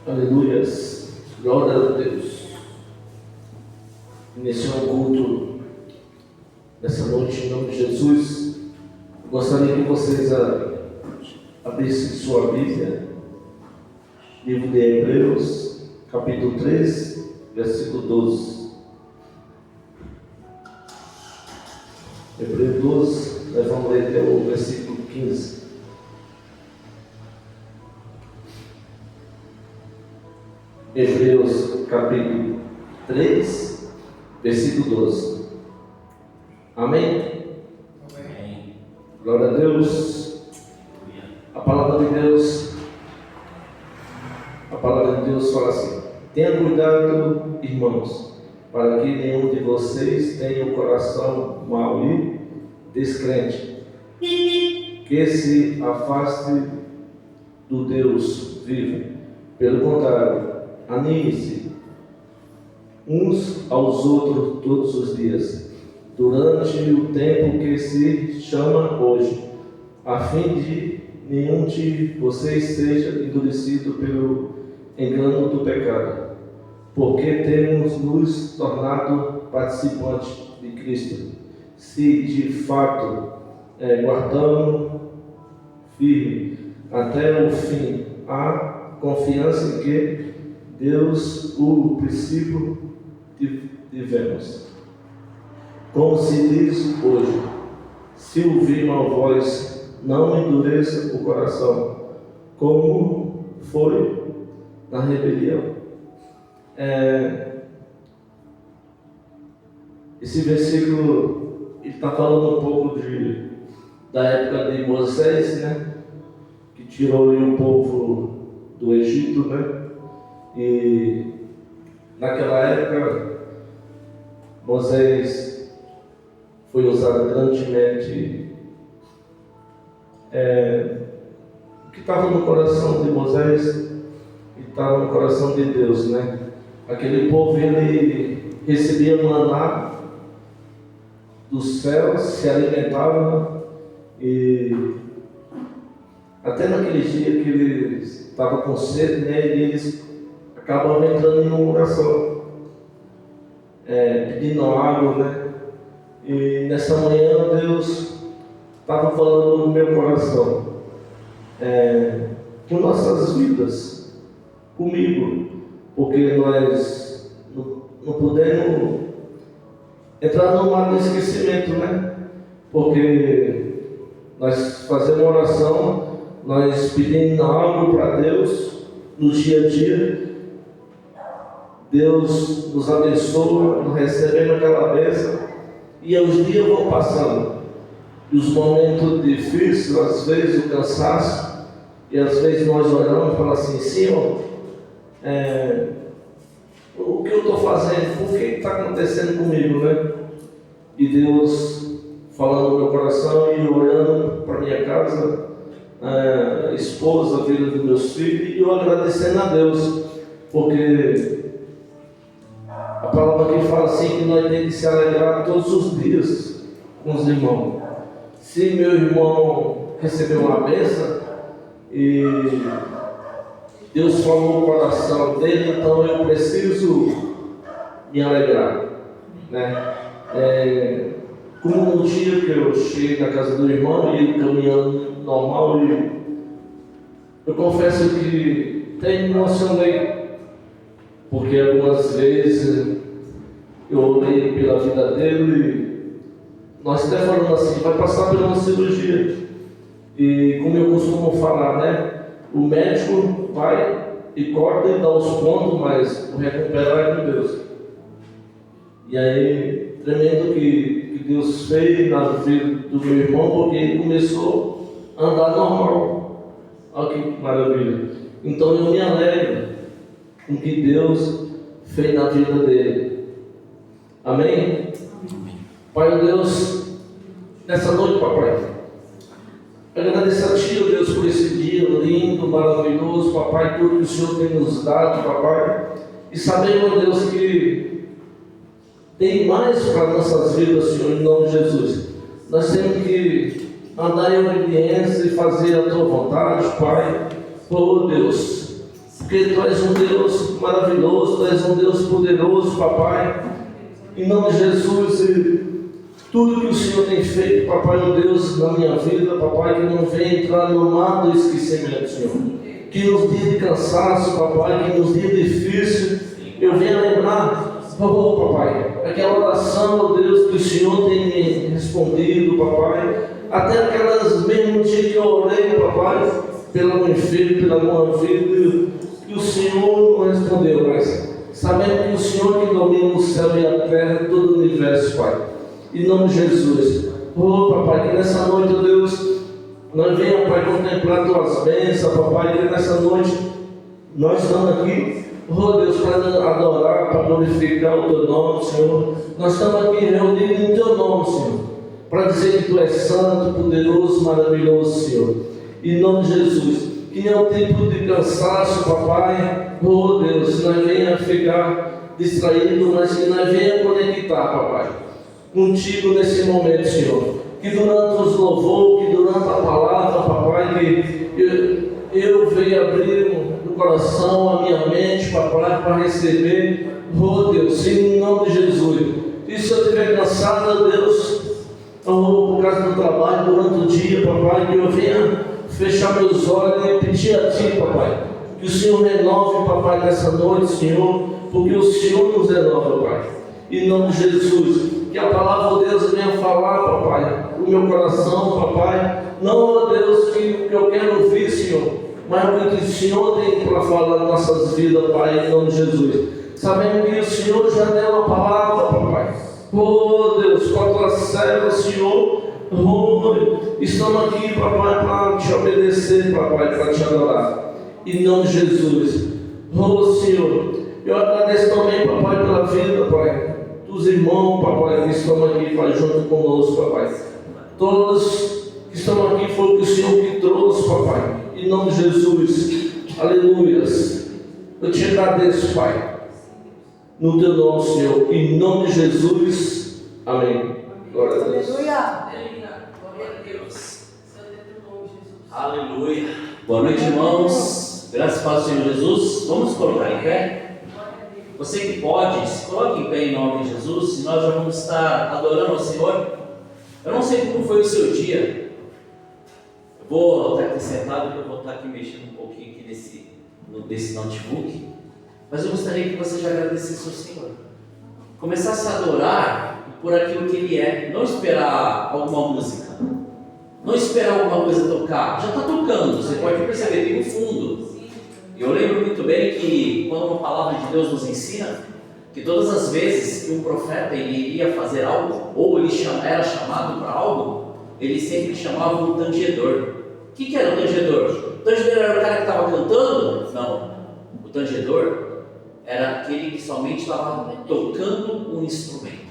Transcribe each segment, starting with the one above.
Aleluias, glória a Deus. Iniciou o culto nessa noite em nome de Jesus. Gostaria que vocês abrissem sua Bíblia, livro de Hebreus, capítulo 3, versículo 12. Hebreus 12, nós vamos ler até o versículo 15. Hebreus capítulo 3, versículo 12. Amém? Amém. Glória a Deus. A palavra de Deus fala assim: tenha cuidado, irmãos, para que nenhum de vocês tenha o coração mau e descrente, que se afaste do Deus vivo. Pelo contrário, anime-se uns aos outros todos os dias, durante o tempo que se chama hoje, a fim de nenhum de vocês seja endurecido pelo engano do pecado, porque temos nos tornado participantes de Cristo, se de fato guardamos firme até o fim a confiança em que Deus, o princípio, tivemos. Como se diz hoje: se ouvir uma voz, não endureça o coração, como foi na rebelião. Esse versículo está falando um pouco da época de Moisés, né? Que tirou o povo do Egito, né? E naquela época Moisés foi usado grandemente. O que estava no coração de Moisés e estava no coração de Deus, né? Aquele povo, ele recebia maná dos céus, se alimentava, e até naquele dia que eles estavam com sede, né? E eles acabavam entrando em uma oração, pedindo água, né? E nessa manhã Deus estava falando no meu coração, com nossas vidas, comigo, porque nós não podemos entrar no mar do esquecimento, né? Porque nós fazemos oração, nós pedimos algo para Deus no dia a dia. Deus nos abençoa, nos recebemos aquela bênção, e os dias vão passando, e os momentos difíceis, às vezes o cansaço, e às vezes nós oramos e falamos assim: Senhor, o que eu estou fazendo? Por que está acontecendo comigo, né? E Deus falando no meu coração e olhando para minha casa, a esposa, a vida dos meus filhos, e eu agradecendo a Deus, porque a palavra aqui fala assim que nós temos que se alegrar todos os dias com os irmãos. Se meu irmão recebeu uma bênção e Deus falou no coração dele, então eu preciso me alegrar, né? Como no dia que eu cheguei na casa do irmão e ele caminhando normal, e eu confesso que até me emocionei, porque algumas vezes eu olhei pela vida dele, e nós até falamos assim: vai passar por uma cirurgia, e como eu costumo falar, né? O médico vai e corta e dá os pontos, mas o recuperar é com Deus. E aí, tremendo que Deus fez na vida do meu irmão, porque ele começou a andar normal. Olha que maravilha. Então eu me alegro com o que Deus fez na vida dele. Amém? Pai Deus, nessa noite, papai, agradeço a Ti, ó Deus, por esse dia lindo, maravilhoso, papai, tudo que o Senhor tem nos dado, papai, e sabemos, ó Deus, que tem mais para nossas vidas, Senhor, em nome de Jesus. Nós temos que andar em obediência e fazer a Tua vontade, Pai, oh Deus, porque Tu és um Deus maravilhoso, Tu és um Deus poderoso, papai. Em nome de Jesus, e tudo que o Senhor tem feito, papai, meu Deus, na minha vida, papai, que não venha entrar no mar do esquecimento, Senhor. Que nos dias de cansaço, papai, que nos dias difíceis, eu venha lembrar, por favor, papai, aquela oração, meu Deus, que o Senhor tem me respondido, papai, até aquelas mesmo dias que eu orei, papai, pela minha filha, pela minha vida, que o Senhor não respondeu, mas sabendo que o Senhor que domina o céu e a terra, todo o universo, Pai. Em nome de Jesus. Oh, papai, que nessa noite, Deus, nós venhamos, Pai, contemplar Tuas bênçãos, papai, que nessa noite nós estamos aqui, oh Deus, para adorar, para glorificar o Teu nome, Senhor. Nós estamos aqui reunidos em Teu nome, Senhor, para dizer que Tu és santo, poderoso, maravilhoso, Senhor. Em nome de Jesus. Que não tem tempo de cansaço, papai, oh Deus, nós venha ficar distraído, mas que nós venha conectar, papai, contigo nesse momento, Senhor. Que durante os louvores, que durante a palavra, papai, que eu venha abrir o coração, a minha mente, papai, para receber, oh Deus, em nome de Jesus. E se eu estiver cansado, Deus, por causa do trabalho, durante o dia, papai, que eu venha fechar meus olhos e pedir a Ti, papai, que o Senhor renove, papai, nessa noite, Senhor, porque o Senhor nos renova, Pai. Em nome de Jesus, que a palavra de Deus venha falar, papai, no meu coração, papai, não, ó Deus, que eu quero ouvir, Senhor, mas o que o Senhor tem para falar nas nossas vidas, Pai, em nome de Jesus. Sabemos que o Senhor já deu a palavra, papai. Oh Deus, com a Tua serva, Senhor, estamos aqui, papai, para Te obedecer, papai, para Te adorar. Em nome de Jesus. Oh Senhor, eu agradeço também, papai, pela vida, pai, dos irmãos, papai, que estão aqui, pai, junto conosco, papai. Todos que estão aqui foi o que o Senhor que trouxe, papai. Em nome de Jesus. Aleluias. Eu Te agradeço, Pai. No Teu nome, Senhor. Em nome de Jesus. Amém. Glória a Deus. Aleluia. Aleluia. Boa noite, irmãos. Graças ao Senhor Jesus. Vamos colocar em pé. Você que pode, se coloque em pé em nome de Jesus. E nós já vamos estar adorando ao Senhor. Eu não sei como foi o seu dia. Eu vou estar aqui sentado, eu vou estar aqui mexendo um pouquinho aqui nesse notebook. Mas eu gostaria que você já agradecesse ao Senhor. Começasse a adorar por aquilo que Ele é. Não esperar alguma música. Não esperar alguma coisa tocar. Já está tocando, você pode perceber, tem um fundo. E eu lembro muito bem que quando uma palavra de Deus nos ensina, que todas as vezes que um profeta ele iria fazer algo, ou ele era chamado para algo, ele sempre chamava um tangedor. O que era o tangedor? O tangedor era o cara que estava cantando? Não. O tangedor era aquele que somente estava tocando um instrumento.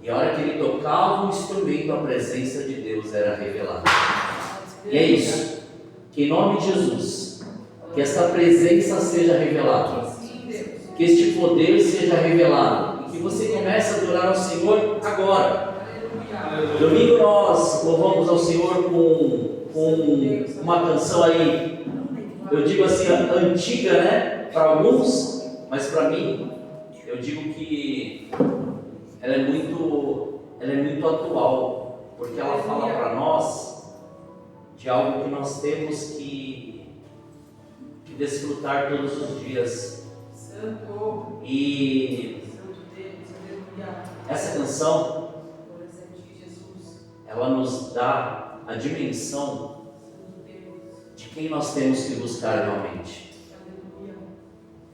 E a hora que ele tocava o instrumento, a presença de Deus era revelada. E é isso. Que em nome de Jesus, que esta presença seja revelada. Que este poder seja revelado. E que você comece a adorar ao Senhor agora. Domingo nós louvamos ao Senhor com uma canção aí, eu digo assim, antiga, né? Para alguns, mas para mim, eu digo que ela é muito atual, porque ela fala para nós de algo que nós temos que desfrutar todos os dias. E essa canção, ela nos dá a dimensão de quem nós temos que buscar realmente.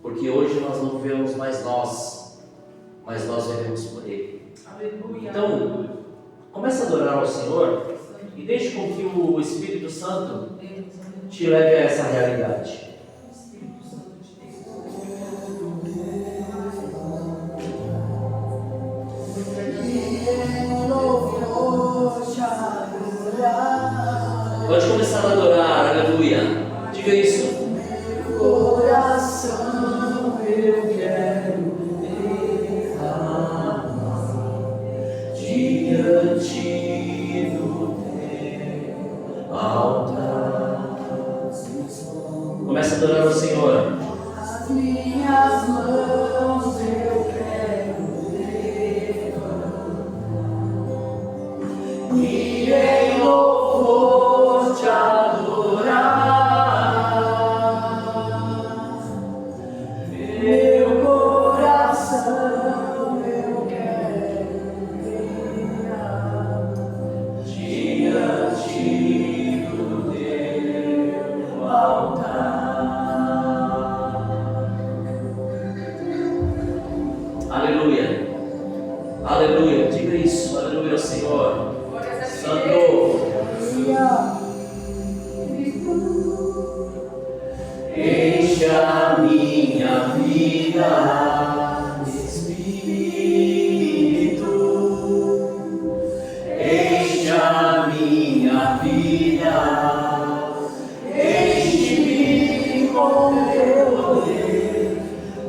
Porque hoje nós não vivemos mais nós, mas nós vivemos por Ele. Então, comece a adorar ao Senhor e deixe com que o Espírito Santo te leve a essa realidade. Pode começar a adorar, aleluia. Diga isso. Coração eu quero derramar diante do teu altar. Começa a adorar ao Senhor. vida, Espírito, enche a minha vida, enche-me com teu poder,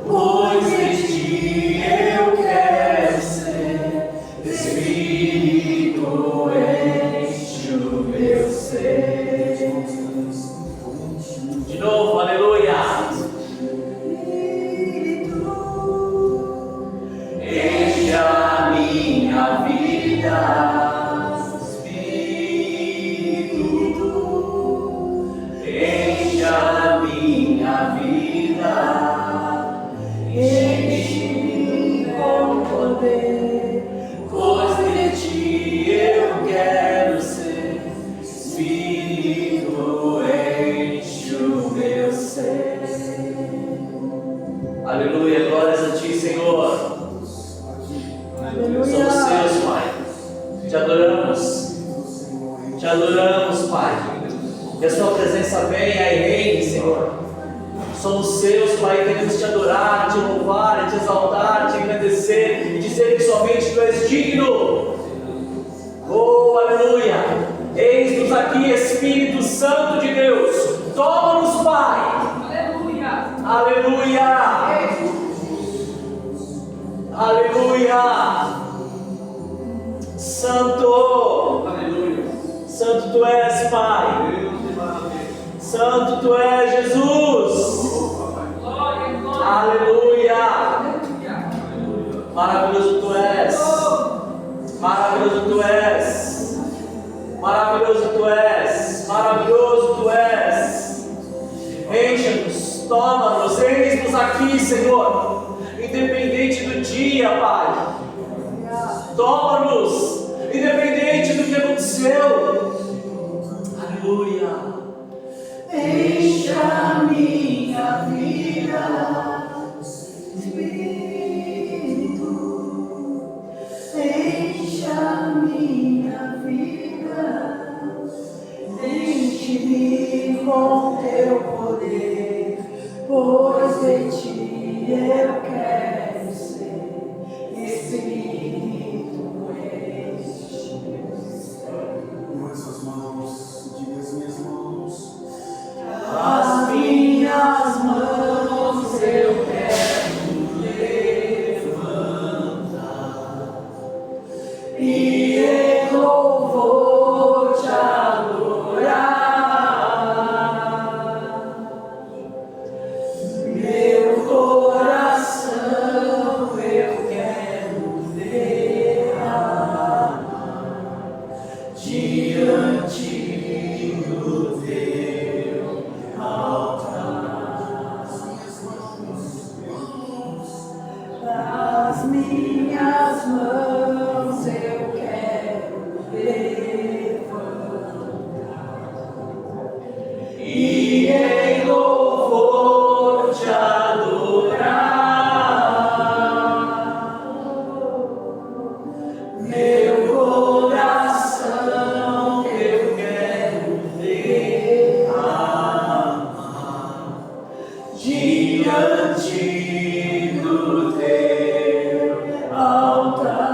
pois em ti eu quero ser. Espírito, enche o meu ser. De novo, aleluia. Enche a minha vida, Espírito, enche a minha vida, enche-me com poder, pois de ti eu quero ser. Espírito, enche o meu ser. Aleluia, glórias a ti, Senhor. Somos seus, Pai. Te adoramos, Pai. Que a sua presença venha e reine, Senhor. Somos seus, Pai, queremos te adorar, te louvar, te exaltar, te agradecer e dizer que somente tu és digno. Oh, aleluia. Eis-nos aqui, Espírito Santo de Deus. Toma-nos, Pai. Aleluia. Aleluia. Santo. Aleluia. Santo tu és, Pai. Santo tu és, Jesus. Aleluia. Maravilhoso tu és. Maravilhoso tu és. Maravilhoso tu és. Maravilhoso tu és. Encha-nos, toma-nos, eis-nos aqui, Senhor. Independente do dia, Pai. Toma-nos, independente do que aconteceu. Aleluia. Enche a minha vida, Espírito, enche a minha vida, enche-me com teu poder, pois de ti eu quero ser. Espírito, enche-me. Com essas mãos, diga as minhas mãos. As minhas mãos eu quero levantar e em louvor te adorar. Meu coração eu quero derramar diante do teu altar. Nas minhas mãos eu quero levantar e em louvor te adorar. Meu coração eu quero derramar diante do teu altar.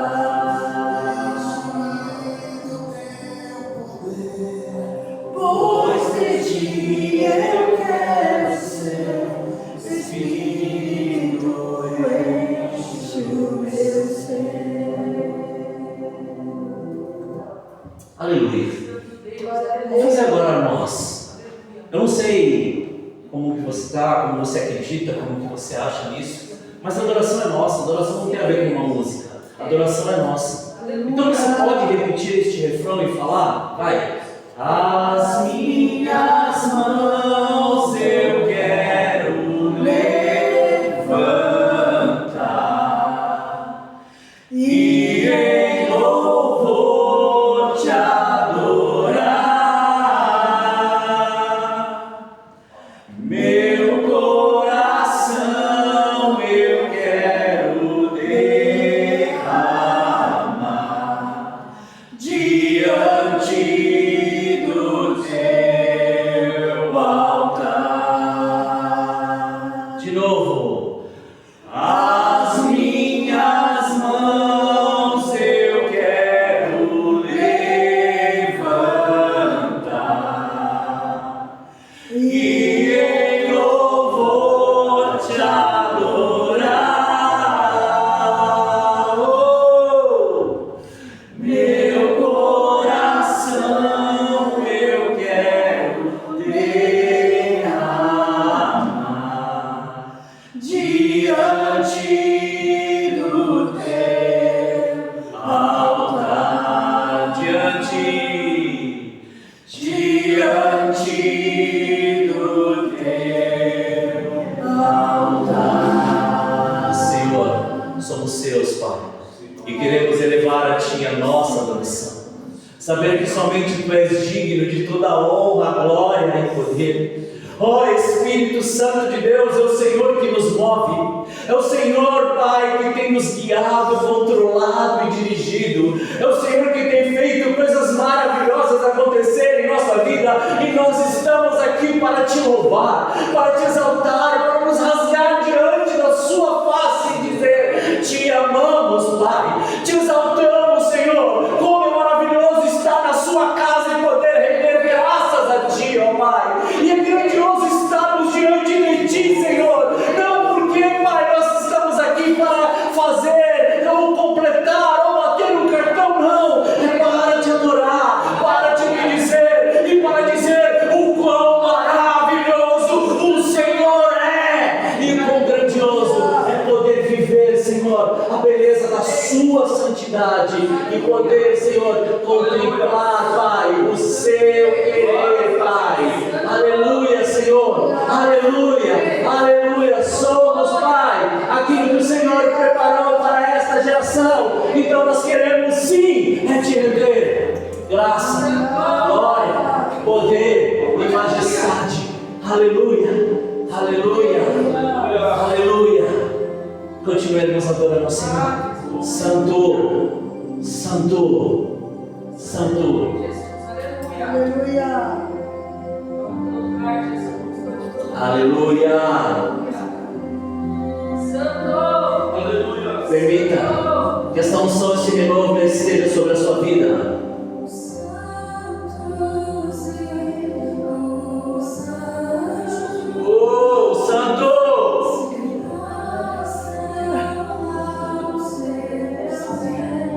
Pois de ti eu quero ser. Espírito, enche o meu ser. Aleluia. Vamos fazer agora nós. Eu não sei como que você está, como você acredita, como que você acha nisso, mas a adoração é nossa, a adoração não tem a ver com uma música, a adoração é nossa. Então você pode repetir este refrão e falar? Vai. As minhas mãos eu quero Levantar e em louvor te adorar. Meu coração eu quero derramar diante do teu e em louvor te adorar. Oh, meu coração eu quero derramar diante do teu altar, diante do teu altar. Senhor, somos seus, Pai, e queremos elevar a Ti a nossa adoração. Saber que somente Tu és digno de toda a honra, glória e poder. Ó Espírito Santo de Deus, é o Senhor que nos move, é o Senhor, Pai, que tem nos guiado, controlado e dirigido, é o Senhor que tem feito coisas maravilhosas acontecerem em nossa vida, e nós estamos aqui para Te louvar, para Te exaltar, para nos rasgar diante da Sua face e dizer: Te amamos, Pai, Te exaltamos, Senhor. Como é maravilhoso estar na Sua casa e poder render graças a Ti, ó Pai, e é grandioso estarmos diante de Ti, Senhor, não porque, Pai, nós estamos aqui para fazer ou completar ou bater um cartão, não, é para Te adorar, para Te dizer e para dizer o quão maravilhoso o Senhor é, e quão grandioso é poder viver, Senhor, a beleza da Sua santidade e poder, Senhor, contemplar, Pai, o Seu querer, Pai. Aleluia, Senhor, aleluia, aleluia. Somos, Pai, aquilo que o Senhor preparou para esta geração. Então nós queremos sim Te render graça, glória, poder e majestade. Aleluia, aleluia, aleluia. Continuemos adorando ao Senhor. Santo, Santo, Santo. Aleluia. Aleluia. Permita que esta unção, este renovo esteja sobre a sua vida. Oh, Santo!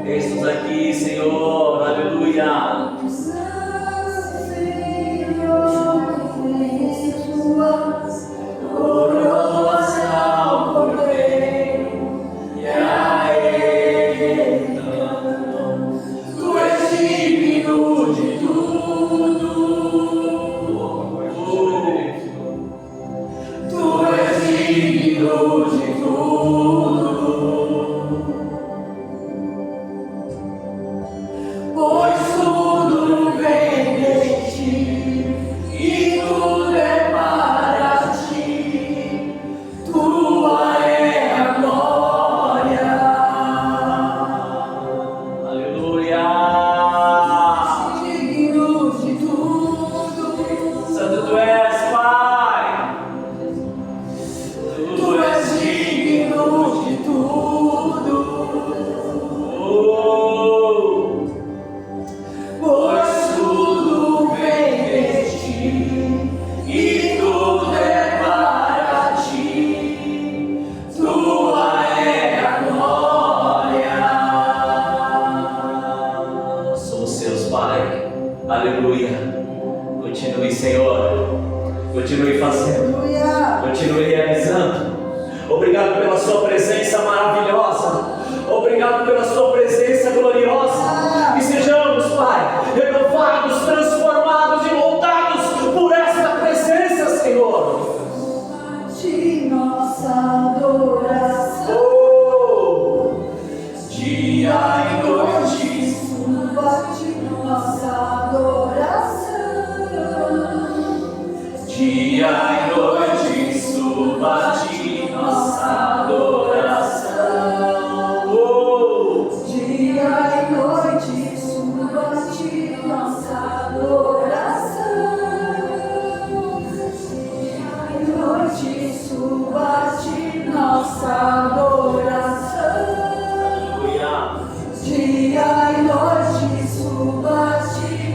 Estamos aqui, Senhor. Aleluia.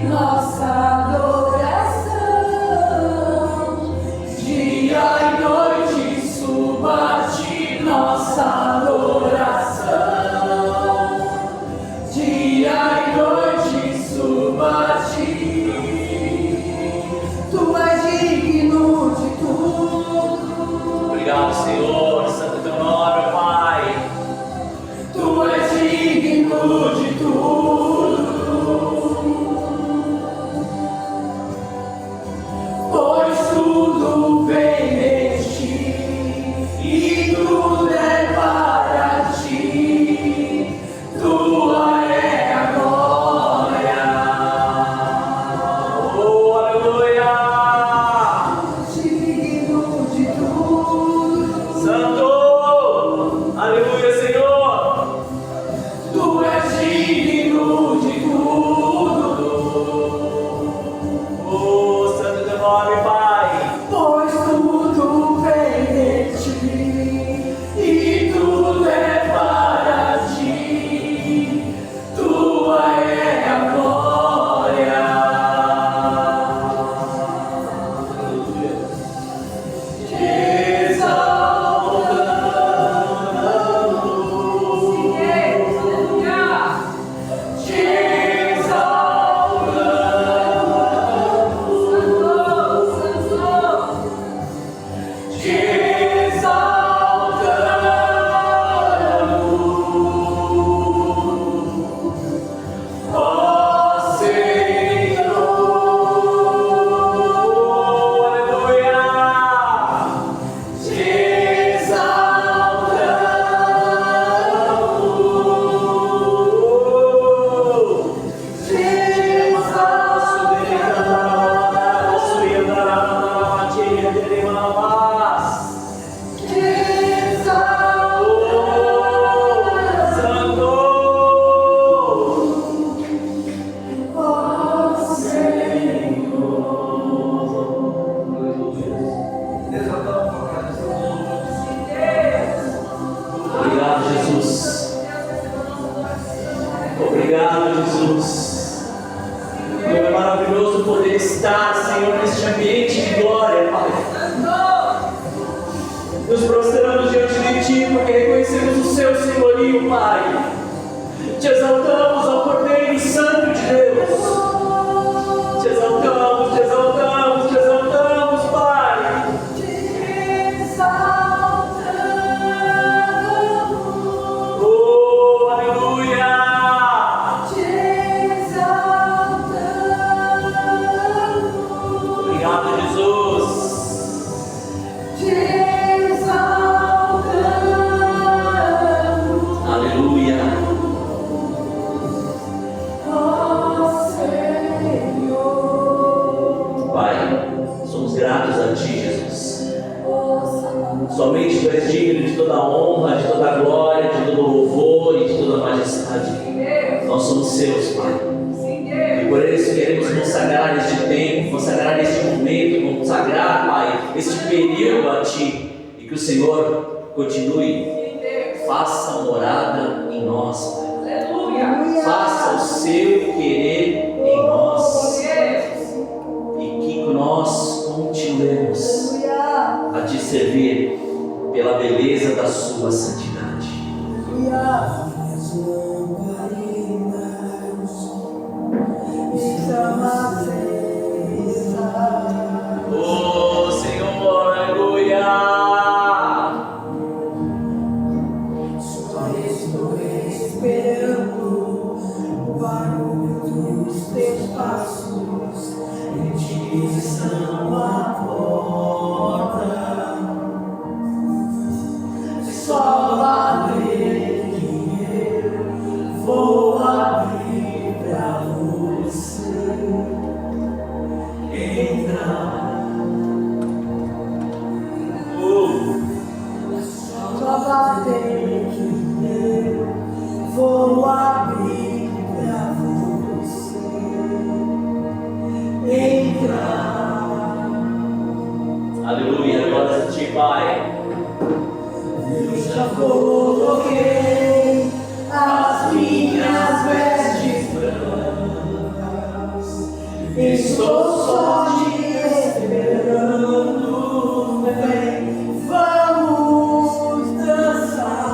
Nossa adoração. Jesus. Como é maravilhoso poder estar, Senhor, neste ambiente de glória, Pai. Nos prostramos diante de Ti, porque reconhecemos o Seu senhorio, Pai. Te exaltamos, ó Cordeiro Santo de Deus. Te exaltamos, te exaltamos, te exaltamos, Pai. Oh, aleluia. Obrigado, Jesus. Aleluia. Pai, somos gratos a Ti, Jesus. Somente Tu és digno de toda a honra, de toda a glória, de todo o louvor e de toda a majestade. Nós somos Seus, Pai. E por isso queremos consagrar este tempo, consagrar este momento, consagrar, Pai, este período a Ti. E que o Senhor continue, faça morada em nós, Pai. Faça o Seu querer em nós. E que nós continuemos a Te servir pela beleza da Sua santidade. Oh Senhor, aleluia. Só estou esperando o barulho dos Teus passos, em direção à porta. Só bater que eu vou abrir pra você entrar. Só bater que eu vou abrir pra você entrar. Aleluia, glória a Ti, Pai. Eu já coloquei as minhas vestes brancas, estou só te esperando. Vem, vamos dançar.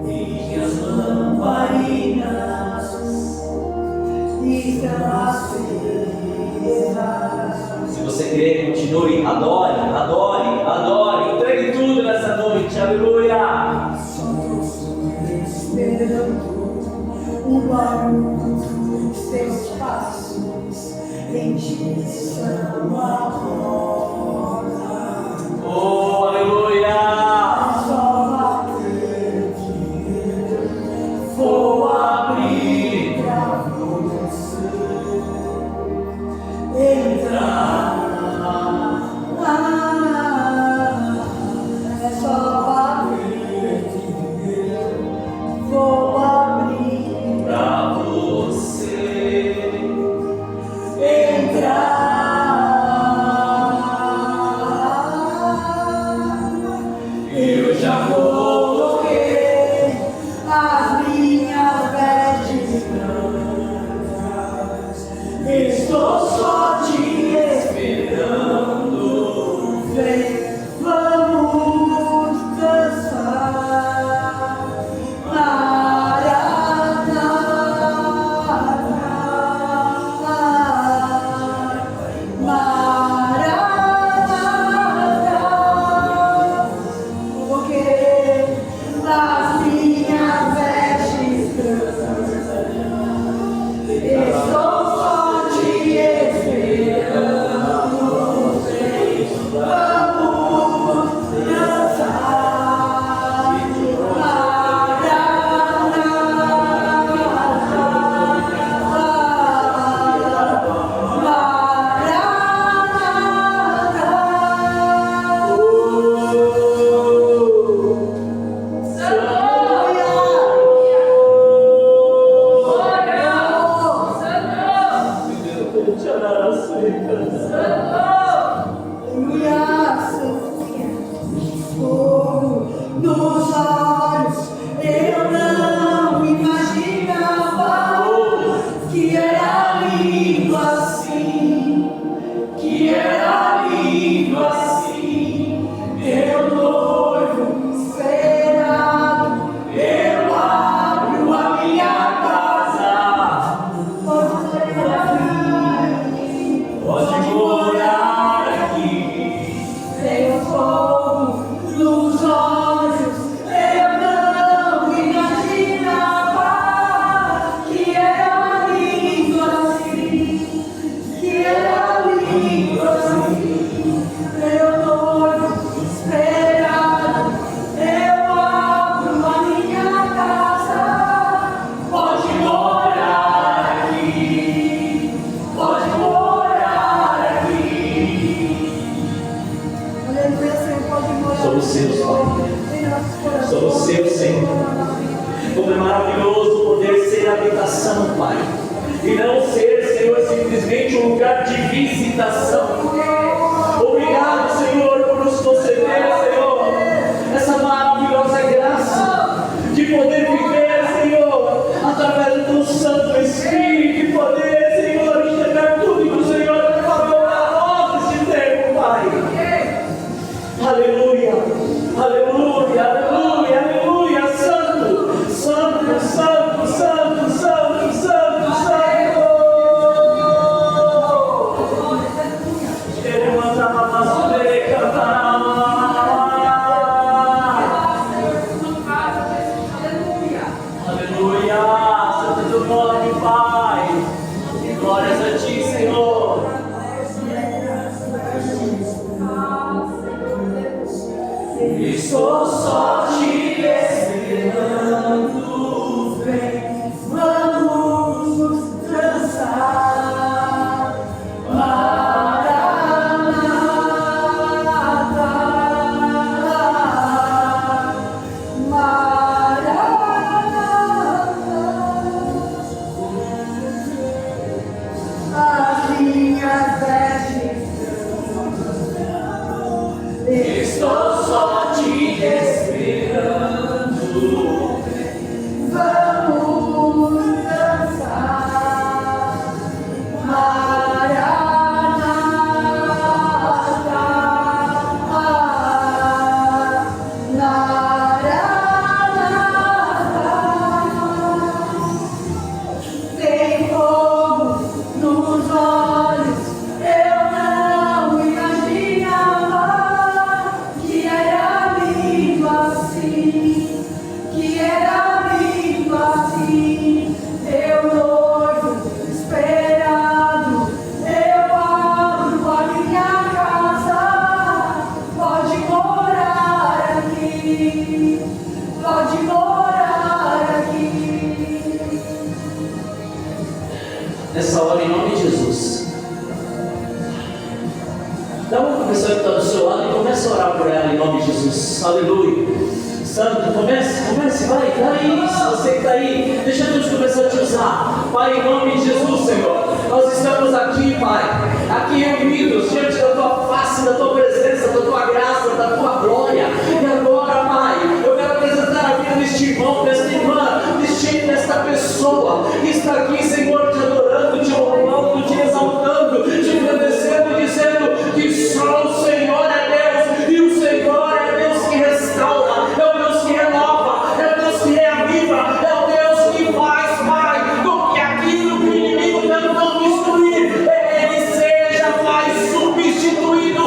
Minhas lamparinas estão acesas. Se você crer, continue, adore, adore, adore, entregue tudo nessa noite, aleluia. Só estou esperando o barulho dos Teus passos em direção à porta. Oh, aleluia. Só bater que eu vou abrir pra você entrar. É só bater que eu vou abrir Pra você entrar. Somos seus, Pai. Somos seus, Senhor. Como é maravilhoso poder ser habitação, Pai. E não ser, Senhor, simplesmente um lugar de visitação. Obrigado, Senhor, por nos conceder, Senhor, essa maravilhosa graça de poder viver, Senhor, através do Teu Santo Espírito, e poder, Senhor, enxergar tudo que o Senhor preparou para nós neste tempo, Pai. Aleluia, aleluia, aleluia, aleluia. Santo, santo, santo, santo, santo, santo, santo. Queremos cantar. Aleluia, santo é teu nome, Pai. Glórias a Ti, Senhor. Estou só te esperando, vem, vamos nos dançar. Estou só te esperando, vamos dançar. Tem fogo nos olhos, eu não imaginava que era lindo assim, meu noivo esperado. Eu abro a minha casa, pode morar aqui, pode morar aqui. Nessa hora, em nome de Jesus, dá uma pessoa que está do seu lado e comece a orar por ela em nome de Jesus. Aleluia. Santo, comece, vai, isso, você que está aí, deixa Deus começar a te usar. Pai, em nome de Jesus, Senhor, nós estamos aqui, Pai, aqui reunidos diante da Tua face, da Tua presença, da Tua graça, da Tua glória. E agora, Pai, eu quero apresentar a vida deste irmão, desta irmã, desta pessoa que está aqui, Senhor, te adorando, te louvando, te exaltando, te agradecendo, dizendo que só o Senhor é Deus, e o Senhor é Deus que restaura, é o Deus que renova, é o Deus que reaviva, é o Deus que faz, Pai, com que aquilo que o inimigo tentou destruir, ele seja, Pai, substituído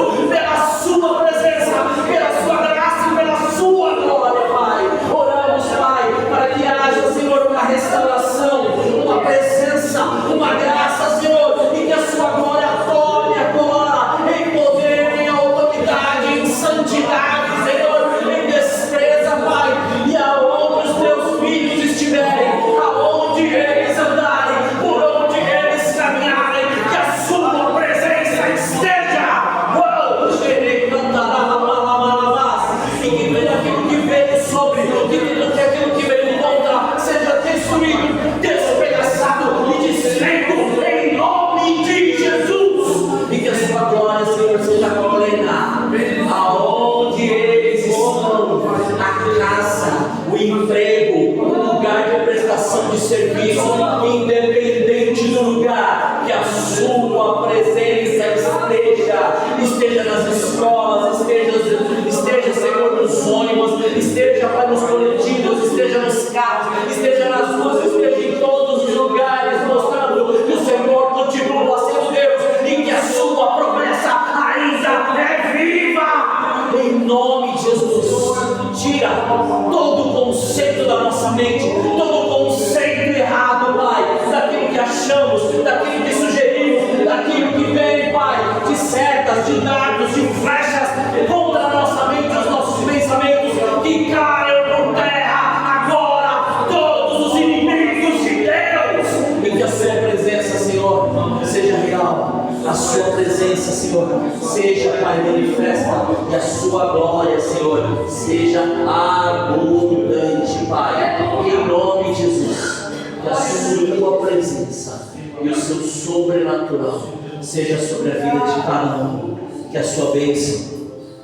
presença, Senhor, seja, Pai, manifesta e a sua glória, Senhor, seja abundante, Pai, em nome de Jesus, que a sua presença e o seu sobrenatural seja sobre a vida de cada um, que a sua bênção,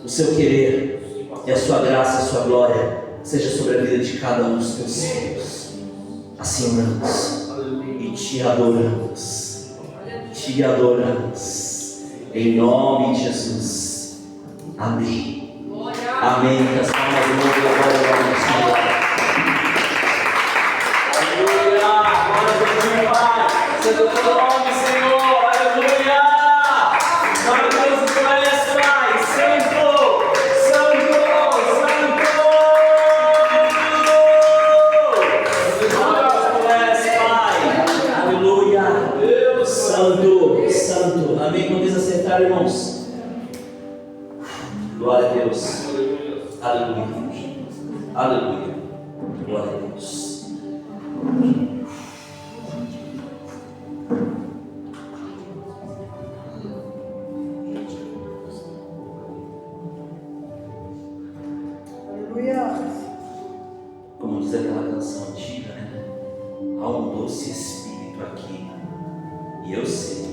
o seu querer e a sua graça, a sua glória seja sobre a vida de cada um dos teus filhos. Assim oramos e te adoramos, em nome de Jesus. Amém. Amém. Que as palmas do mundo agora vão nos Senhor. Aleluia. Glória a Deus, Pai. Seja o teu nome, Senhor. Aleluia. Glória a Deus, tu és, Pai. Santo, Santo, Santo. Tu és, Pai. Aleluia. Santo, Santo. Amém. Quando eles acertaram, irmãos. Glória a Deus. Aleluia. Aleluia. Glória a Deus. Como diz aquela canção antiga, né? Há um doce Espírito aqui. E eu sei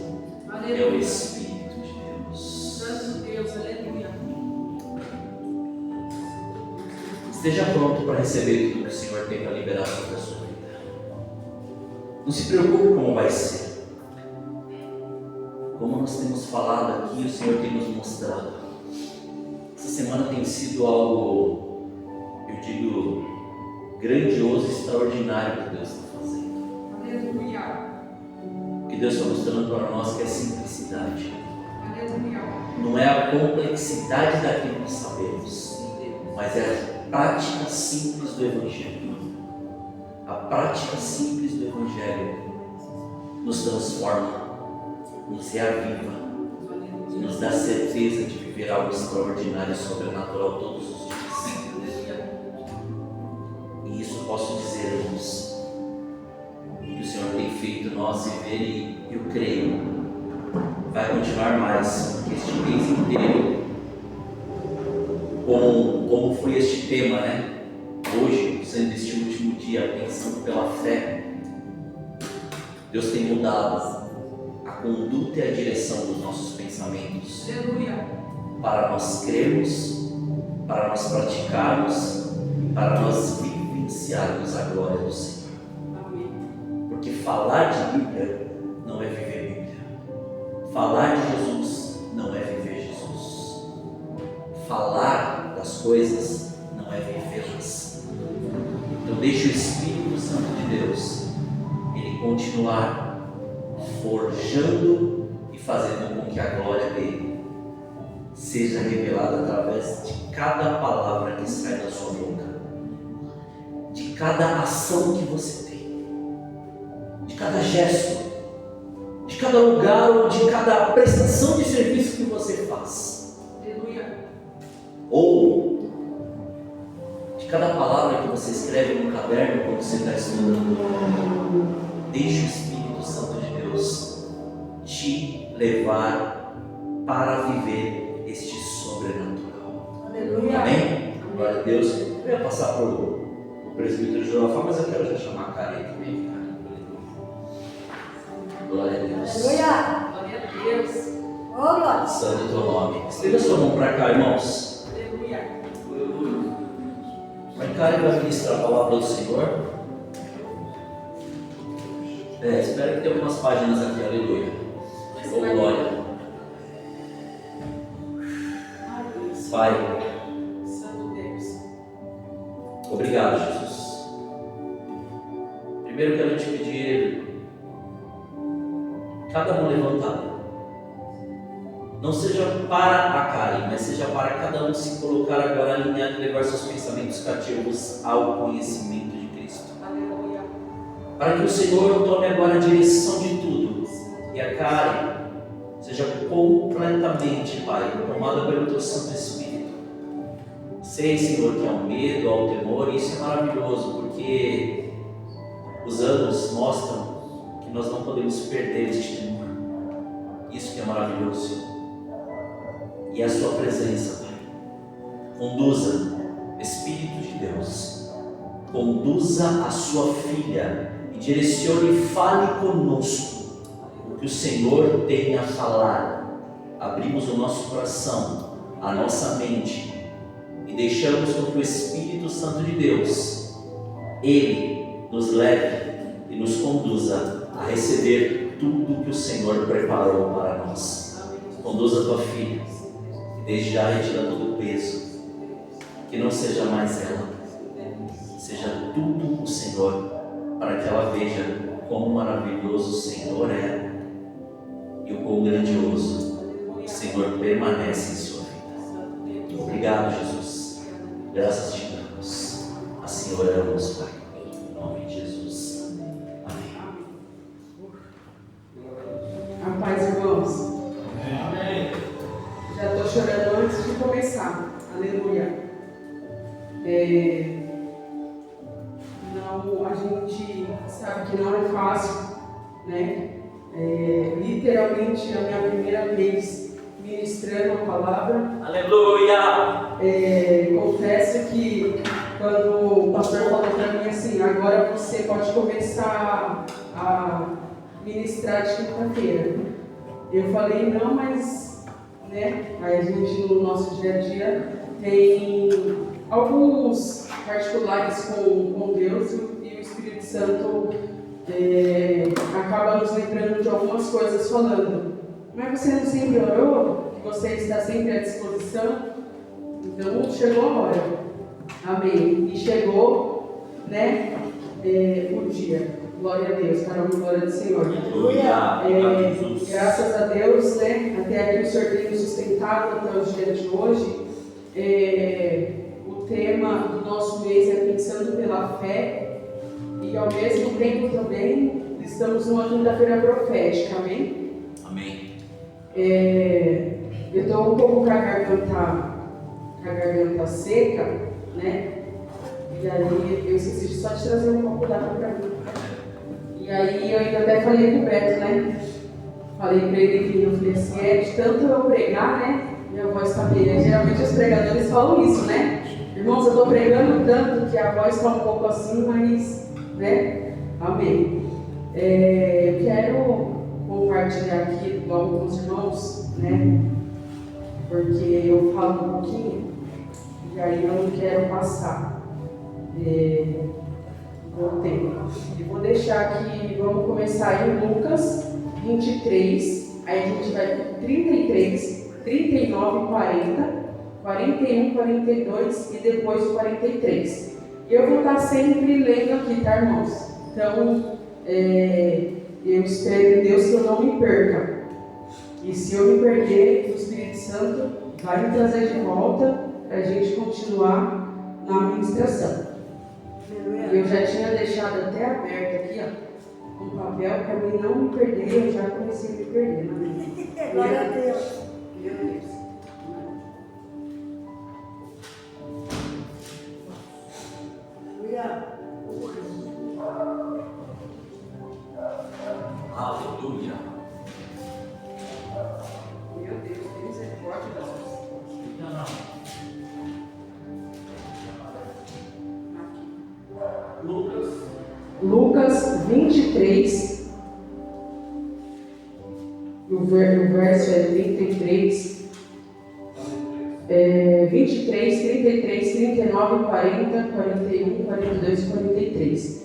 que é o Espírito de Deus. Santo Deus, aleluia. Esteja pronto para receber tudo que o Senhor tem para liberar sobre a sua vida. Não se preocupe como vai ser. Como nós temos falado aqui, o Senhor tem nos mostrado. Essa semana tem sido algo, eu digo, grandioso e extraordinário que Deus está fazendo. Aleluia. O que Deus está mostrando para nós que é simplicidade. Aleluia. Não é a complexidade daquilo que sabemos, mas é a prática simples do Evangelho. A prática simples do Evangelho nos transforma, nos reaviva, nos dá certeza de viver algo extraordinário e sobrenatural todos os dias. E isso eu posso dizer, irmãos, que o Senhor tem feito nós viver e eu creio, vai continuar mais, porque este mês inteiro, como foi este tema, né? Hoje, sendo este último dia, pensando pela fé, Deus tem mudado a conduta e a direção dos nossos pensamentos. Aleluia. Para nós crermos, para nós praticarmos, para nós vivenciarmos a glória do Senhor. Amém. Porque falar de Bíblia não é viver Bíblia. Falar de Jesus não é viver Jesus. Falar das coisas não é vivê-las. Então deixe o Espírito Santo de Deus ele continuar forjando e fazendo com que a glória dele seja revelada através de cada palavra que sai da sua boca, de cada ação que você tem, de cada gesto, de cada lugar ou de cada prestação de serviço que você faz, Aleluia. ou de cada palavra que você escreve no caderno quando você está estudando. Deixe o Espírito Santo de Deus te levar para viver este sobrenatural. Aleluia. Amém? Glória a Deus. Eu ia passar para o presbítero Josafá, mas eu quero já chamar a Karen também. Glória a Deus. Aleluia. Glória a Deus. Oh, glória. Santo teu nome. Estenda sua mão para cá, irmãos. Aleluia. A Karen vai ministrar a palavra do Senhor. Espero que tenha algumas páginas aqui. Aleluia. Oh, glória. Pai, Santo Deus. obrigado, Jesus. Primeiro quero te pedir, cada mão levantada, não seja para a Karen, mas seja para cada um se colocar agora alinhado e levar seus pensamentos cativos ao conhecimento de Cristo. Aleluia. Para que o Senhor tome agora a direção de tudo e a Karen seja completamente, Pai, tomada pelo Teu Santo Espírito. Sei, Senhor, que há um medo, há um temor, e isso é maravilhoso, porque os anos mostram que nós não podemos perder este temor. Isso que é maravilhoso. e a sua presença, Pai. Conduza, Espírito de Deus, conduza a sua filha e direcione e fale conosco o que o Senhor tem a falar. Abrimos o nosso coração, a nossa mente e deixamos com que o Espírito Santo de Deus, Ele nos leve e nos conduza a receber tudo que o Senhor preparou para nós. Conduza a tua filha e desde já retira todo o peso, que não seja mais ela, seja tudo o Senhor, para que ela veja quão maravilhoso o Senhor é e o quão grandioso o Senhor permanece em sua vida. Obrigado, Jesus. Graças te damos. Assim oramos, Pai. Em nome de Jesus. Amém. A paz, irmãos. Amém. Já estou chorando antes de começar. Aleluia. Não, a gente sabe que não é fácil, né? Literalmente a minha primeira vez ministrando a palavra. Aleluia! Confesso que quando o pastor falou para mim assim, agora você pode começar a ministrar de quinta-feira. Eu falei, não, mas, né? Aí a gente no nosso dia a dia tem alguns particulares com Deus e o Espírito Santo acaba nos lembrando de algumas coisas falando. Mas você não sempre orou? Que você está sempre à disposição? Então chegou a hora. Amém. E chegou, né, o dia. Glória a Deus, para a glória do Senhor. Graças a Deus, né, até aqui o Senhor tem nos sustentado até os dias de hoje. O tema do nosso mês é Pensando pela Fé, e ao mesmo tempo também estamos numa quinta-feira profética, amém? Amém. Eu estou um pouco com a garganta seca, né? E aí eu esqueci só de trazer um copo d'água para mim. E aí eu ainda até falei com o Beto, né? Falei para ele que eu falei assim, de tanto eu pregar, né? Minha voz está bem. Geralmente os pregadores falam isso, né? Irmãos, eu estou pregando tanto que a voz está um pouco assim, mas, né? Amém. Eu quero compartilhar aqui logo com os irmãos, né? Porque eu falo um pouquinho e aí eu não quero passar o tempo. Eu vou deixar aqui, vamos começar em Lucas 23, aí a gente vai para 33, 39, 40, 41, 42 e depois o 43. Eu vou estar sempre lendo aqui, tá, irmãos? Então, eu espero em Deus que eu não me perca. E se eu me perder, o Espírito Santo vai me trazer de volta para a gente continuar na administração. Eu já tinha deixado até aberto aqui, ó, um papel para mim não me perder. Eu já comecei a me perder, né? Glória a Deus. Meu Deus. Aleluia. Meu Deus, tem misericórdia das pessoas. Lucas 23, o verso é 33, 23, 33, 39, 40, 41, 42 e 43.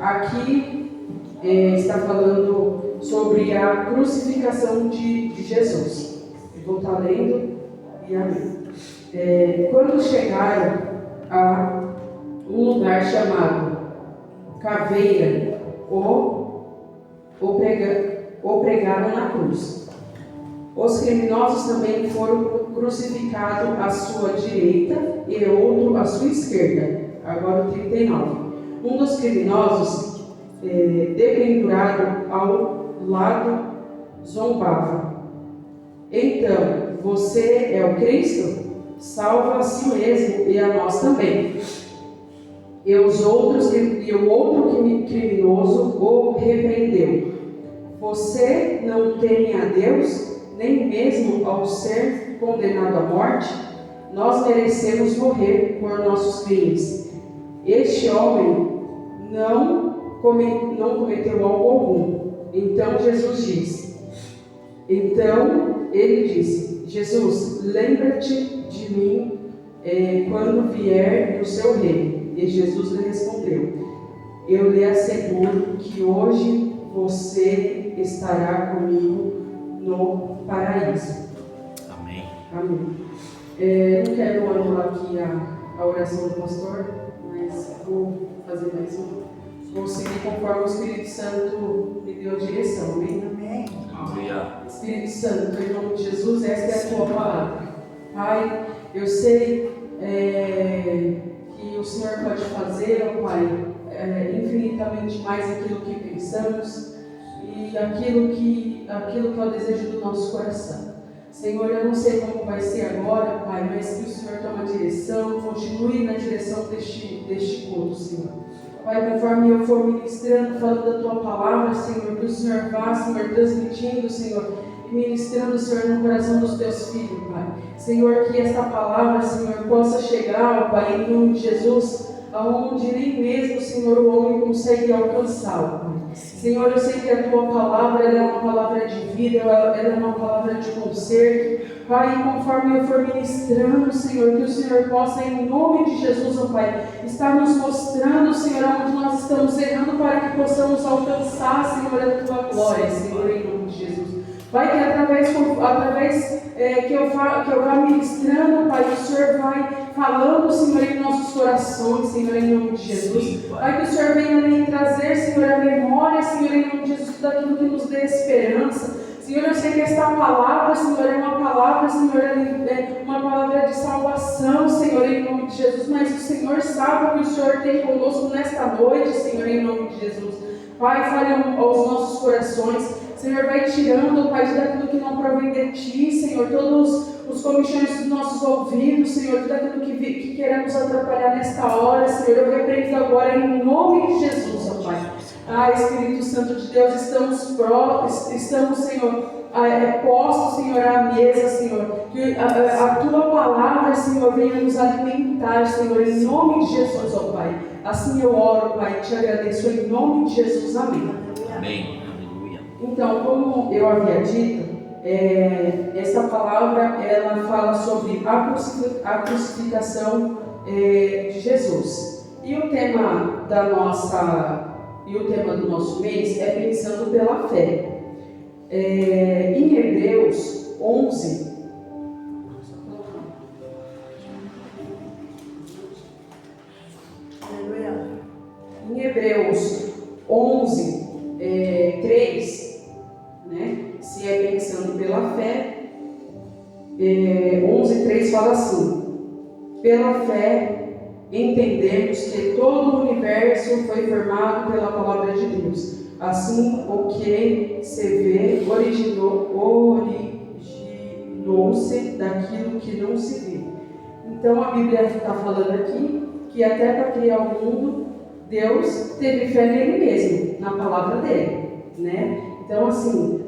Aqui está falando sobre a crucificação de Jesus. Eu vou estar lendo e amém. Quando chegaram a um lugar chamado Caveira, o pregaram na cruz. Os criminosos também foram crucificados à sua direita e outro à sua esquerda. Agora o 39. Um dos criminosos, dependurado ao lado, zombava. Então, você é o Cristo? Salva a si mesmo e a nós também. E o outro criminoso o repreendeu. Você não teme a Deus, nem mesmo ao ser condenado à morte, nós merecemos morrer por nossos crimes. Este homem não cometeu algo algum. Então ele disse, Jesus, lembra-te de mim quando vier no seu reino. E Jesus lhe respondeu, eu lhe asseguro que hoje você estará comigo no paraíso. Amém. Amém. Não quero anular aqui a oração do pastor, mas vou fazer mais uma. Vou seguir conforme o Espírito Santo me deu a direção. Amém? Espírito Santo, em nome de Jesus, esta é a tua palavra. Pai, eu sei que o Senhor pode fazer, ó Pai, infinitamente mais aquilo que pensamos e aquilo que é o desejo do nosso coração. Senhor, eu não sei como vai ser agora, Pai, mas que o Senhor tome a direção, continue na direção deste culto, Senhor. Pai, conforme eu for ministrando, falando da Tua palavra, Senhor, que o Senhor vá, Senhor, transmitindo, Senhor, e ministrando, Senhor, no coração dos Teus filhos, Pai. Senhor, que esta palavra, Senhor, possa chegar, Pai, em nome de Jesus, aonde nem mesmo, Senhor, o homem consegue alcançar, Pai. Senhor, eu sei que a Tua palavra ela é uma palavra de vida, ela é uma palavra de conserto. Pai, conforme eu for ministrando, Senhor, que o Senhor possa, em nome de Jesus, ó Pai, estar nos mostrando, Senhor, onde nós estamos errando para que possamos alcançar, Senhor, a Tua glória, Senhor, em nome de Jesus. Pai, que através que eu vá ministrando, Pai, que o Senhor vai falando, Senhor, em nossos corações, Senhor, em nome de Jesus. Sim, Pai, que o Senhor venha trazer, Senhor, a memória, Senhor, em nome de Jesus, tudo aquilo que nos dê esperança. Senhor, eu sei que esta palavra, Senhor, é uma palavra, Senhor, é uma palavra de salvação, Senhor, em nome de Jesus, mas o Senhor sabe o que o Senhor tem conosco nesta noite, Senhor, em nome de Jesus. Pai, fale aos nossos corações, Senhor, vai tirando, Pai, tudo aquilo que não provém de Ti, Senhor, todos os comichões dos nossos ouvidos, Senhor, tudo aquilo que queremos atrapalhar nesta hora, Senhor, eu repreendo agora em nome de Jesus, ó Pai. Espírito Santo de Deus, estamos, Senhor, postos, Senhor, à mesa, Senhor, que a Tua palavra, Senhor, venha nos alimentar, Senhor, em nome de Jesus, ó Pai. Assim eu oro, Pai, te agradeço em nome de Jesus, amém. Amém. Aleluia. Então, como eu havia dito, essa palavra, ela fala sobre a crucificação de Jesus. E o tema do nosso mês é pensando pela fé. Em Hebreus 11, em Hebreus 11, 3, né? Se é pensando pela fé, 11:3 fala assim: pela fé entendemos que todo o universo foi formado pela palavra de Deus. Assim, o que se vê originou-se daquilo que não se vê. Então, a Bíblia está falando aqui que até para criar o mundo, Deus teve fé nele mesmo, na palavra dele, né? Então, assim,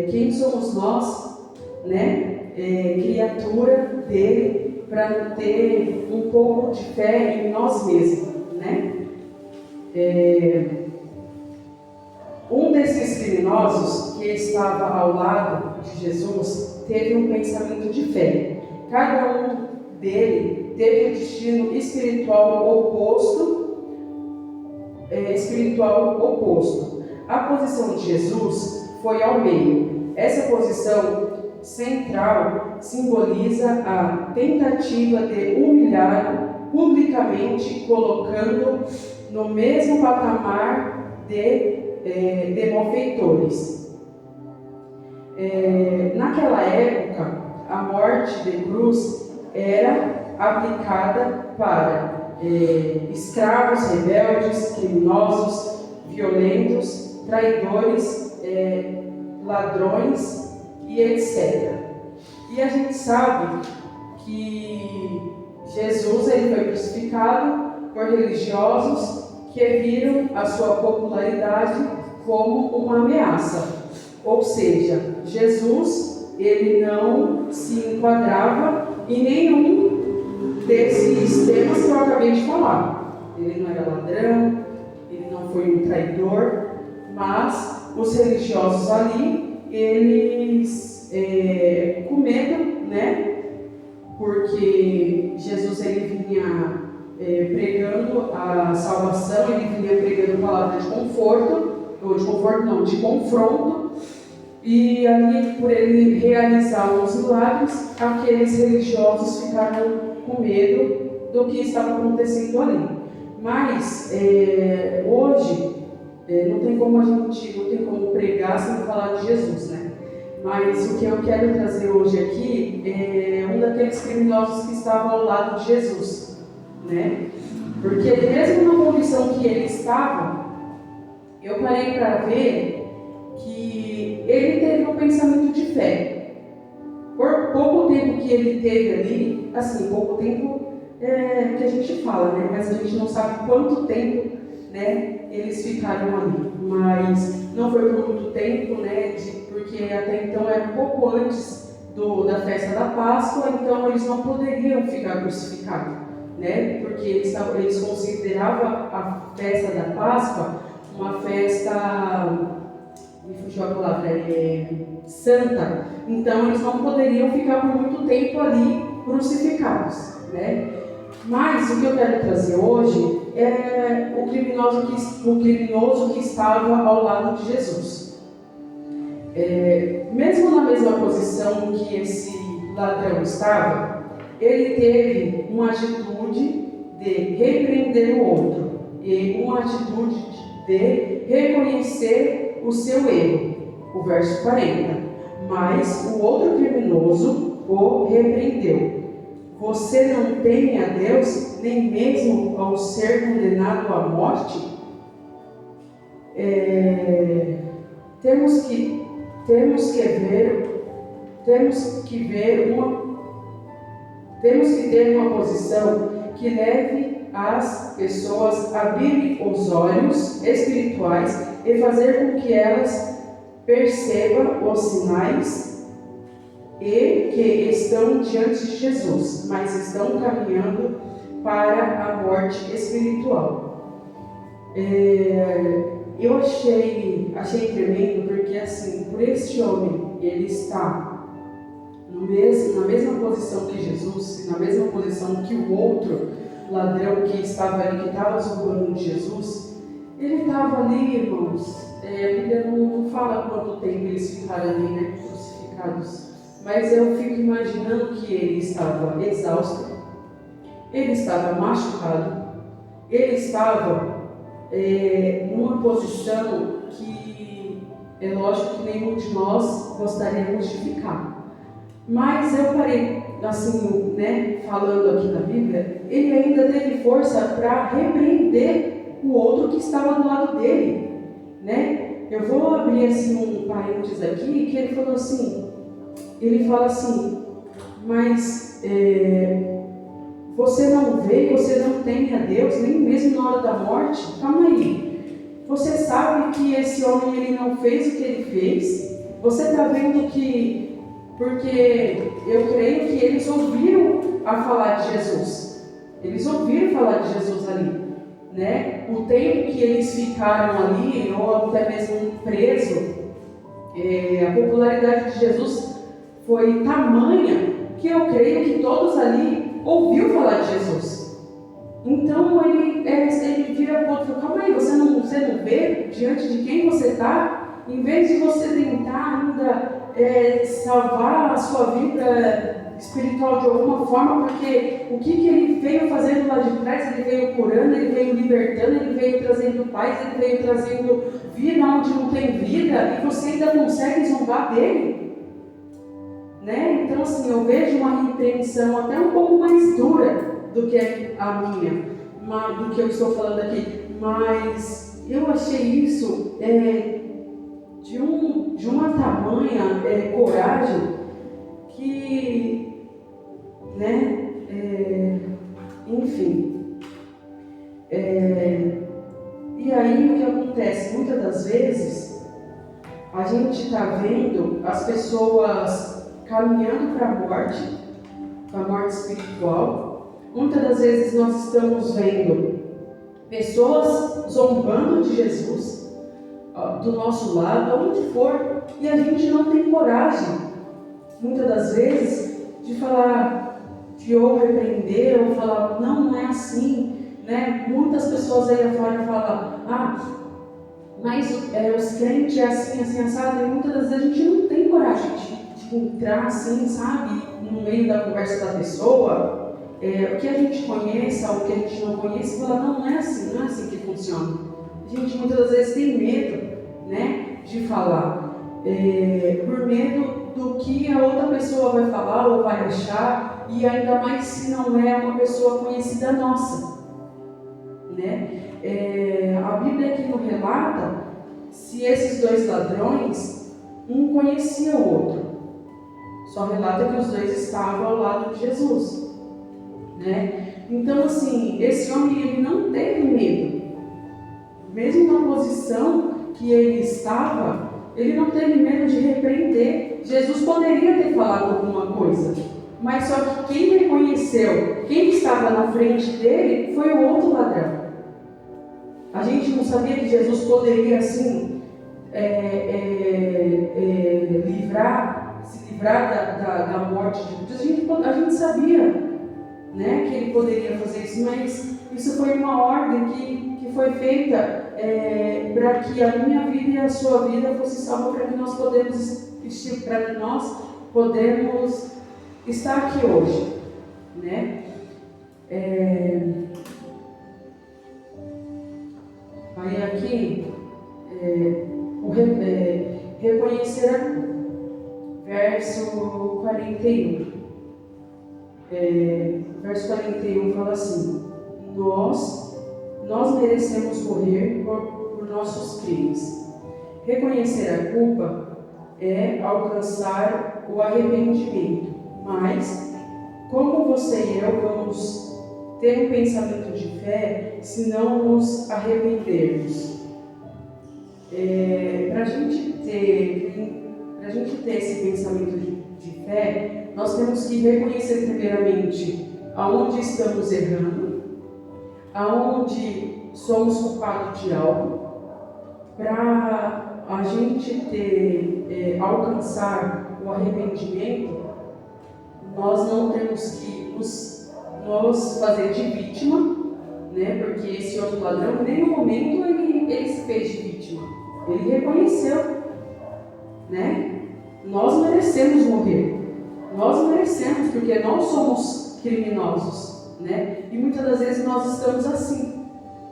quem somos nós, né? Criatura dele, para ter um pouco de fé em nós mesmos, né? Um desses criminosos que estava ao lado de Jesus teve um pensamento de fé. Cada um dele teve um destino espiritual oposto. A posição de Jesus foi ao meio. Essa posição central simboliza a tentativa de humilhar publicamente, colocando no mesmo patamar de malfeitores. Naquela época, a morte de cruz era aplicada para escravos, rebeldes, criminosos, violentos, traidores, ladrões e etc. E a gente sabe que Jesus ele foi crucificado por religiosos que viram a sua popularidade como uma ameaça. Ou seja, Jesus, ele não se enquadrava em nenhum desses temas que eu acabei de falar. Ele não era ladrão, ele não foi um traidor, mas os religiosos ali, eles, com medo, né? Porque Jesus, ele vinha pregando a salvação, ele vinha pregando palavra de conforto, ou de conforto não, de confronto, e ali, por ele realizar os milagres, aqueles religiosos ficaram com medo do que estava acontecendo ali. Mas hoje não tem como pregar sem falar de Jesus, né? Mas o que eu quero trazer hoje aqui é um daqueles criminosos que estavam ao lado de Jesus, né? Porque mesmo na condição que ele estava, eu parei para ver que ele teve um pensamento de fé. Por pouco tempo que ele teve ali, assim, pouco tempo que a gente fala, né? Mas a gente não sabe quanto tempo, né, eles ficaram ali. Mas não foi por muito tempo, né? Porque até então era um pouco antes da festa da Páscoa, então eles não poderiam ficar crucificados, né? Porque eles consideravam a festa da Páscoa uma festa, me fugiu a palavra, santa. Então eles não poderiam ficar por muito tempo ali crucificados, né? Mas o que eu quero trazer hoje é o criminoso que estava ao lado de Jesus. Mesmo na mesma posição que esse ladrão estava, ele teve uma atitude de repreender o outro e uma atitude de reconhecer o seu erro. O verso 40. Mas o outro criminoso o repreendeu. Você não teme a Deus, nem mesmo ao ser condenado à morte? Temos que ter uma posição que leve as pessoas a abrirem os olhos espirituais e fazer com que elas percebam os sinais e que estão diante de Jesus, mas estão caminhando para a morte espiritual. Eu achei tremendo, porque assim, por este homem, ele está na mesma posição que Jesus, na mesma posição que o outro ladrão que estava ali, que estava zombando de Jesus. Ele estava ali, irmãos, a Bíblia não fala quanto tempo eles ficaram ali, né, crucificados. Mas eu fico imaginando que ele estava exausto, ele estava machucado, ele estava numa posição que é lógico que nenhum de nós gostaríamos de ficar. Mas eu parei, assim, né, falando aqui na Bíblia, ele ainda teve força para repreender o outro que estava do lado dele, né? Eu vou abrir assim um parênteses aqui, que ele falou assim, ele fala assim, mas você não vê, você não teme a Deus, nem mesmo na hora da morte? Calma aí. Você sabe que esse homem ele não fez o que ele fez? Você está vendo que... Porque eu creio que eles ouviram a falar de Jesus. Eles ouviram falar de Jesus ali, né? O tempo que eles ficaram ali, ou até mesmo preso, a popularidade de Jesus foi tamanha que eu creio que todos ali ouviram falar de Jesus. Então ele vira para o outro, calma aí, você não vê diante de quem você está? Em vez de você tentar ainda salvar a sua vida espiritual de alguma forma, porque o que ele veio fazendo lá de trás, ele veio curando, ele veio libertando, ele veio trazendo paz, ele veio trazendo vida onde não tem vida, e você ainda consegue zombar dele, né? Então assim, eu vejo uma repreensão até um pouco mais dura do que a minha, do que eu estou falando aqui, mas eu achei isso de uma tamanha coragem que, né, enfim. E aí o que acontece? Muitas das vezes a gente está vendo as pessoas caminhando para a morte espiritual. Muitas das vezes nós estamos vendo pessoas zombando de Jesus, do nosso lado, aonde for, e a gente não tem coragem, muitas das vezes, de falar, de ou repreender, ou falar, não é assim, né? Muitas pessoas aí afora falam, mas os crentes é assim, assim, assado, e muitas das vezes a gente não tem coragem de entrar assim, sabe, no meio da conversa da pessoa, o que a gente conheça, o que a gente não conhece, falar, não é assim que funciona. A gente muitas das vezes tem medo, né, de falar, por medo do que a outra pessoa vai falar ou vai achar, e ainda mais se não é uma pessoa conhecida nossa, né? A Bíblia aqui não relata se esses dois ladrões, um conhecia o outro, só relata que os dois estavam ao lado de Jesus, né? Então, assim, esse homem ele não teve medo, mesmo na posição que ele estava, ele não teve medo de repreender. Jesus poderia ter falado alguma coisa, mas só que quem reconheceu, quem estava na frente dele, foi o outro ladrão. A gente não sabia que Jesus poderia assim se livrar da morte de Jesus. A gente sabia, né, que ele poderia fazer isso, mas isso foi uma ordem que foi feita para que a minha vida e a sua vida fosse salva, para que nós podemos estar aqui hoje, né? Aí aqui, reconhecer a culpa, verso 41. Verso 41 fala assim: nós merecemos morrer por nossos crimes. Reconhecer a culpa é alcançar o arrependimento, mas como você e eu vamos ter um pensamento de fé se não nos arrependermos? Para a gente ter esse pensamento de fé, nós temos que reconhecer primeiramente aonde estamos errando, aonde somos culpados de algo, para a gente alcançar o arrependimento. Nós não temos que nos fazer de vítima, né? Porque esse outro ladrão, em nenhum momento ele se fez de vítima, ele reconheceu, né? Nós merecemos morrer, nós merecemos, porque nós somos criminosos, né? E muitas das vezes nós estamos assim,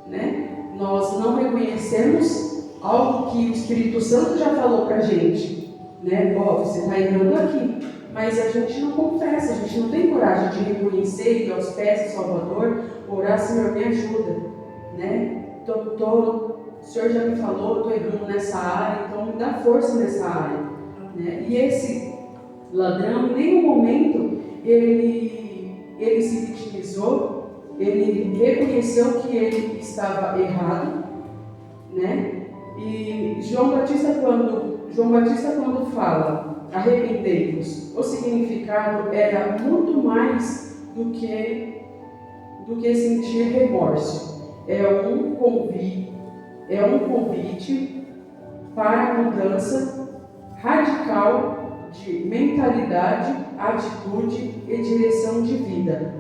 né? Nós não reconhecemos algo que o Espírito Santo já falou pra gente, né? Você está errando aqui. Mas a gente não confessa, a gente não tem coragem de reconhecer, ir aos pés do Salvador, orar, Senhor, me ajuda, né? O Senhor já me falou, estou errando nessa área, então me dá força nessa área, né? E esse ladrão, em nenhum momento, ele se vitimizou, ele reconheceu que ele estava errado, né? E João Batista quando fala arrependei-vos, o significado era muito mais do que sentir remorso. É um convite para a mudança radical de mentalidade, atitude e direção de vida.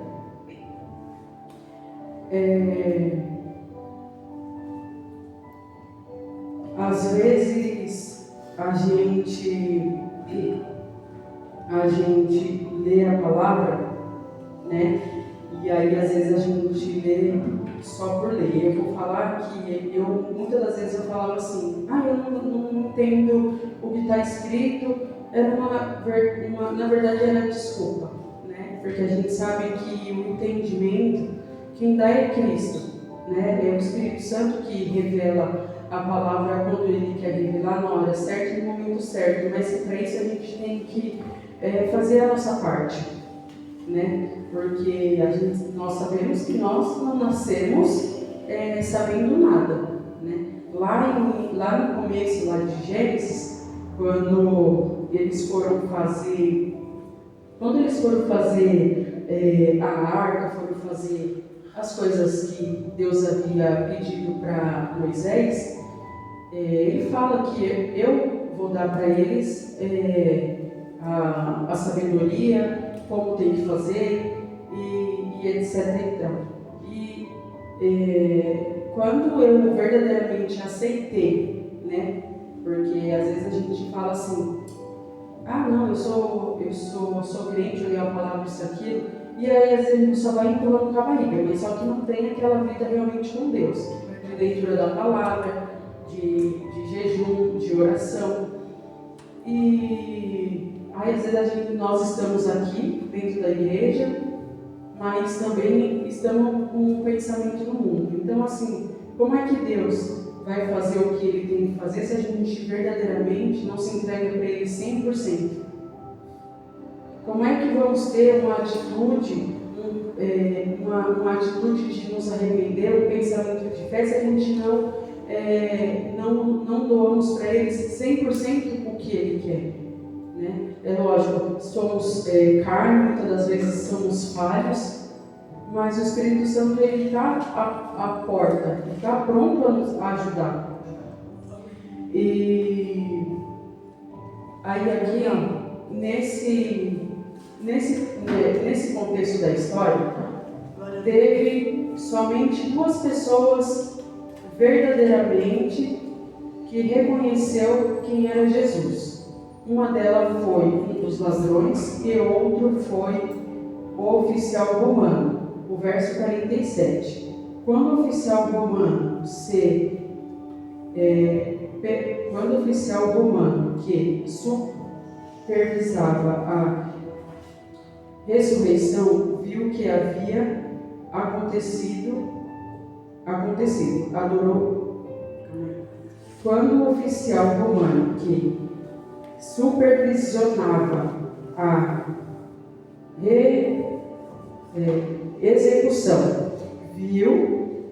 Às vezes a gente lê a palavra, né? E aí às vezes a gente lê só por ler. Eu vou falar que muitas das vezes eu falava assim, eu não entendo o que está escrito. Na verdade era desculpa, né? Porque a gente sabe que o entendimento quem dá é Cristo, né? É o Espírito Santo que revela a palavra quando Ele quer revelar na hora certa e no momento certo, mas para isso a gente tem que fazer a nossa parte, né? Porque nós sabemos que nós não nascemos sabendo nada, né? Lá no começo, lá de Gênesis, quando eles foram fazer a arca, foram fazer as coisas que Deus havia pedido para Moisés, ele fala que eu vou dar para eles a sabedoria, como tem que fazer e etc. Quando eu verdadeiramente aceitei, né? Porque às vezes a gente fala assim, não, eu sou crente, eu leio a palavra, isso, aquilo, e aí às vezes a gente só vai empurrando com a barriga, mas só que não tem aquela vida realmente com Deus, de leitura da palavra, de jejum, de oração. E aí às vezes nós estamos aqui dentro da igreja, mas também estamos com um pensamento no mundo. Então assim, como é que Deus vai fazer o que Ele tem que fazer se a gente verdadeiramente não se entrega para Ele 100%? Como é que vamos ter uma atitude, uma atitude de nos arrepender, um pensamento de fé, se a gente não doamos para Ele 100% o que Ele quer? Né? É lógico, somos carne, muitas das vezes somos falhos, mas o Espírito Santo está à porta, está pronto a nos ajudar. E aí aqui, nesse contexto da história, teve somente 2 pessoas verdadeiramente que reconheceu quem era Jesus. Uma delas foi um dos ladrões e outro foi o oficial romano. O verso 47. Quando o oficial romano que supervisava a ressurreição viu que havia acontecido, adorou. Quando o oficial romano que supervisionava a execução viu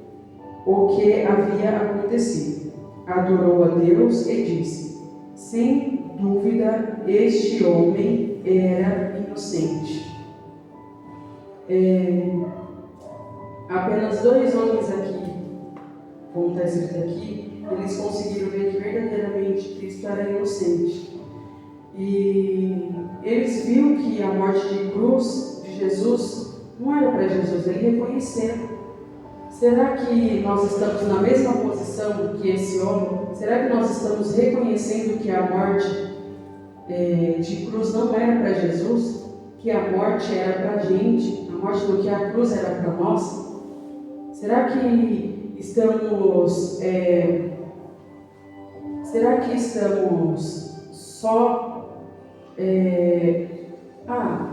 o que havia acontecido, adorou a Deus e disse: sem dúvida este homem era inocente. Apenas 2 homens aqui, como está escrito aqui, eles conseguiram ver que verdadeiramente Cristo era inocente. E eles viram que a morte de cruz de Jesus não era para Jesus, ele reconheceu. Será que nós estamos na mesma posição que esse homem? Será que nós estamos reconhecendo que a morte de cruz não era para Jesus? Que a morte era para a gente? A morte do que a cruz era para nós? Será que estamos só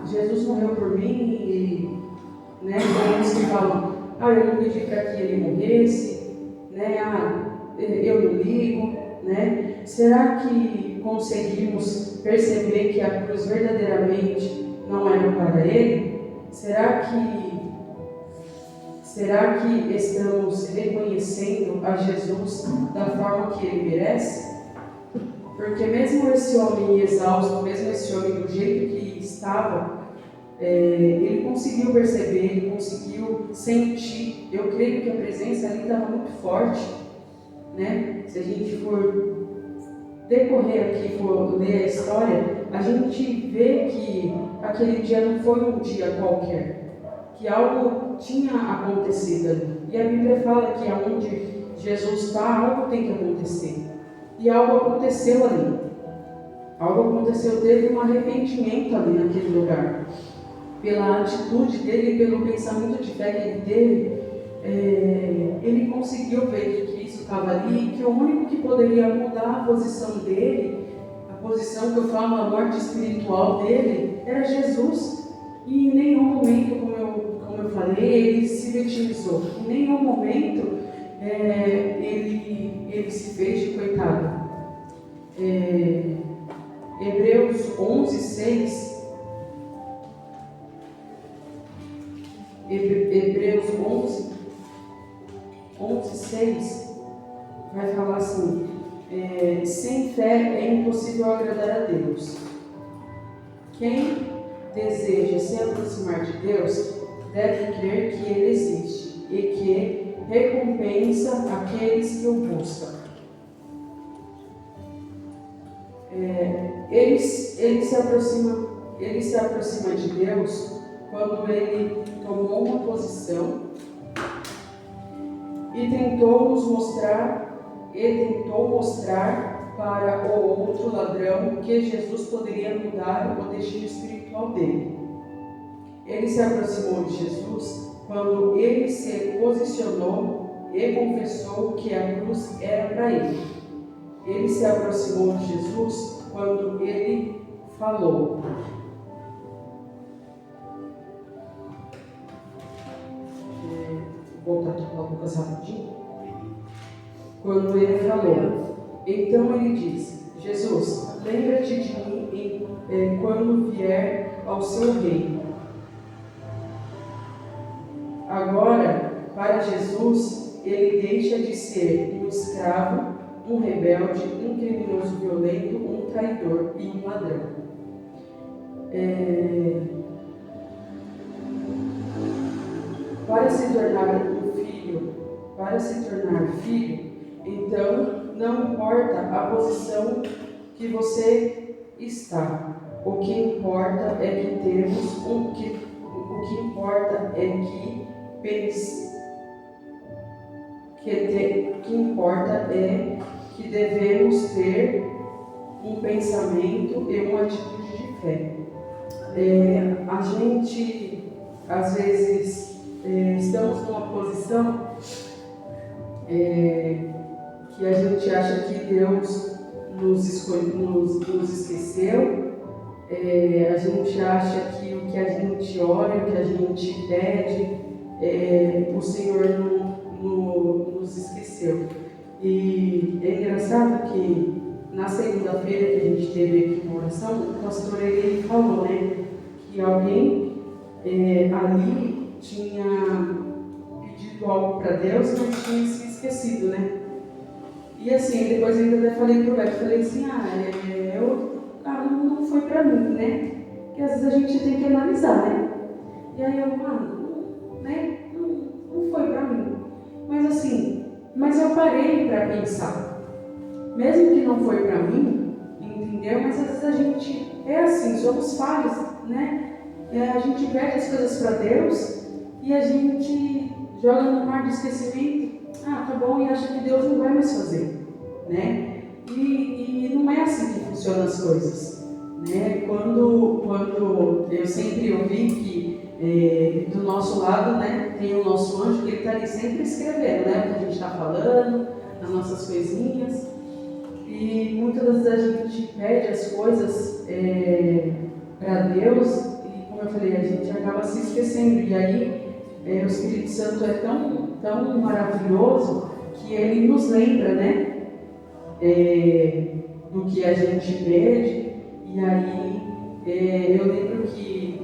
Jesus morreu por mim e, né, alguns que falam, eu não pedi para que ele morresse, né, eu não ligo, né? Será que conseguimos perceber que a cruz verdadeiramente não era para ele? Será que estamos reconhecendo a Jesus da forma que ele merece? Porque mesmo esse homem exausto, mesmo esse homem do jeito que estava, ele conseguiu perceber, ele conseguiu sentir. Eu creio que a presença ali estava muito forte, né? Se a gente for decorrer aqui, for ler a história, a gente vê que aquele dia não foi um dia qualquer, que algo tinha acontecido ali. E a Bíblia fala que aonde Jesus está, algo tem que acontecer. E algo aconteceu ali. Algo aconteceu, teve um arrependimento ali naquele lugar. Pela atitude dele, pelo pensamento de fé que ele teve, ele conseguiu ver que Cristo estava ali e que o único que poderia mudar a posição dele, a posição que eu falo, a morte espiritual dele, era Jesus. E em nenhum momento, como eu falei, ele se vitimizou. Em nenhum momento ele se fez de coitado. Hebreus 11:6. Hebreus 11:6 vai falar assim: Sem fé é impossível agradar a Deus. Quem deseja se aproximar de Deus deve crer que Ele existe e que recompensa aqueles que o buscam. Ele se aproxima de Deus quando ele tomou uma posição e tentou mostrar para o outro ladrão que Jesus poderia mudar o destino espiritual dele. Ele se aproximou de Jesus quando ele se posicionou e confessou que a cruz era para ele. Ele se aproximou de Jesus quando ele falou. Vou voltar aqui para Lucas rapidinho. Quando ele falou, então ele disse: Jesus, lembra-te de mim quando vier ao seu reino. Agora, para Jesus, ele deixa de ser um escravo, um rebelde, um criminoso violento, um traidor e um ladrão. Para se tornar filho, então não importa a posição que você está. O que importa é que temos o que importa é que devemos ter um pensamento e uma atitude de fé. A gente, às vezes, estamos numa posição que a gente acha que Deus nos esqueceu. A gente acha que o que a gente ora, o que a gente pede, o Senhor nos esqueceu. E é engraçado que na segunda-feira que a gente teve aqui uma oração, o pastor ele falou, né, que alguém ali tinha pedido algo para Deus, mas tinha se esquecido, né? E assim, depois eu ainda falei pro Beto, falei assim, não foi para mim, né? Porque às vezes a gente tem que analisar, né? E aí eu, não foi para mim. Mas eu parei para pensar. Mesmo que não foi para mim, entendeu? Mas às vezes a gente é assim, somos falhos, né? A gente pede as coisas para Deus e a gente joga no mar de esquecimento. Tá bom, e acha que Deus não vai mais fazer, né? E não é assim que funcionam as coisas, né? Quando eu sempre ouvi que do nosso lado, né, tem o nosso anjo que ele está ali sempre escrevendo, né, o que a gente está falando, as nossas coisinhas. E muitas vezes a gente pede as coisas para Deus e, como eu falei, a gente acaba se esquecendo. E aí o Espírito Santo é tão maravilhoso que ele nos lembra, né, do que a gente pede. E aí eu lembro que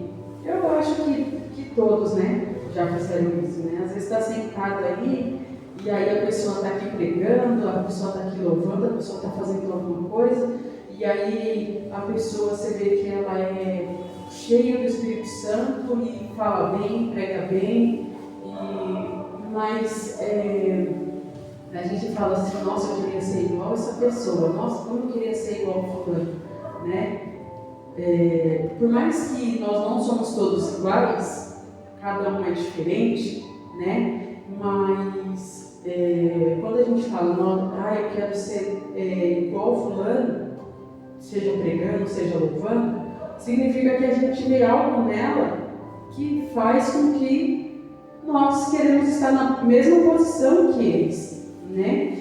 eu acho que todos, né, já fizeram isso, né? Às vezes está sentado aí e aí a pessoa está aqui pregando, a pessoa está aqui louvando, a pessoa está fazendo alguma coisa e aí a pessoa, você vê que ela é cheia do Espírito Santo e fala bem, prega bem, mas a gente fala assim, nossa, eu queria ser igual a essa pessoa, nossa, como eu queria ser igual ao fulano, né? Por mais que nós não somos todos iguais, cada um é diferente, né? Mas quando a gente fala, eu quero ser igual ao fulano, seja pregando, seja louvando, significa que a gente vê algo nela que faz com que nós queremos estar na mesma posição que eles, né?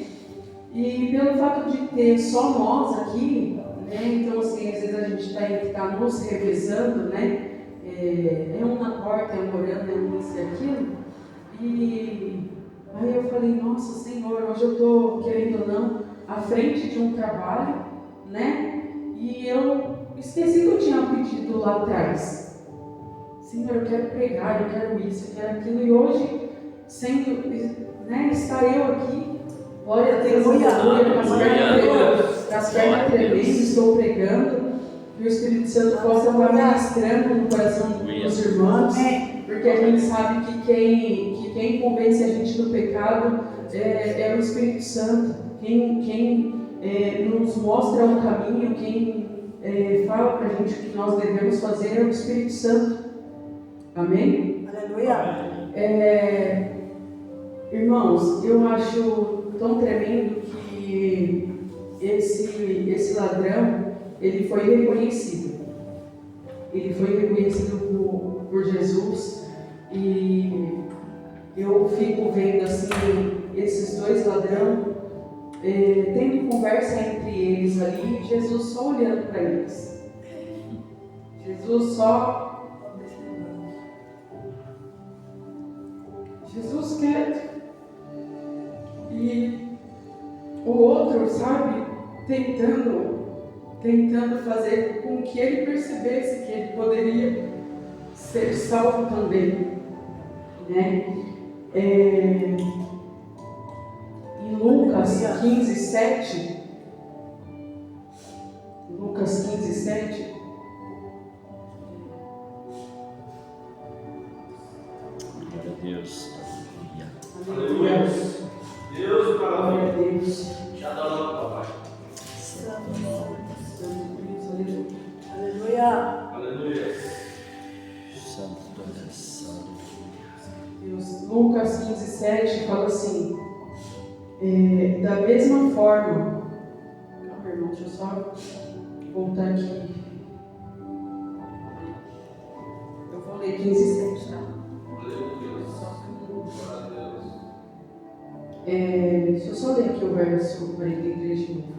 E pelo fato de ter só nós aqui, né? Então assim, às vezes a gente está nos revezando, né? Um na porta, um orando, um isso e aquilo. E aí eu falei, nossa Senhor, hoje eu estou, querendo ou não, à frente de um trabalho, né? E eu esqueci que eu tinha pedido lá atrás. Senhor, eu quero pregar, eu quero isso, eu quero aquilo. E hoje, está eu aqui, Glória a Deus, aleluia. Com as pernas tremendo, estou pregando. Que o Espírito Santo possa estar ministrando no coração dos irmãos. Porque a gente sabe que quem convence a gente do pecado é o Espírito Santo. Quem nos mostra o caminho, quem fala para a gente o que nós devemos fazer é o Espírito Santo. Amém? Aleluia. Irmãos, eu acho tão tremendo que esse ladrão, ele foi reconhecido. Ele foi reconhecido por Jesus, e eu fico vendo assim, esses dois ladrões tendo conversa entre eles ali, Jesus só olhando para eles. Jesus quieto. E o outro, sabe, tentando fazer com que ele percebesse que ele poderia ser salvo também, né? Em Lucas 15:7, Glória a Deus. Aleluia. Deus, glória a Deus. Já dá logo, papai. Aleluia. Aleluia. Deus. Lucas 15:7 fala assim, da mesma forma, calma, irmão, deixa eu só voltar aqui. Eu vou ler 15:7, tá? Deixa eu só ler aqui o verso 43 de novo.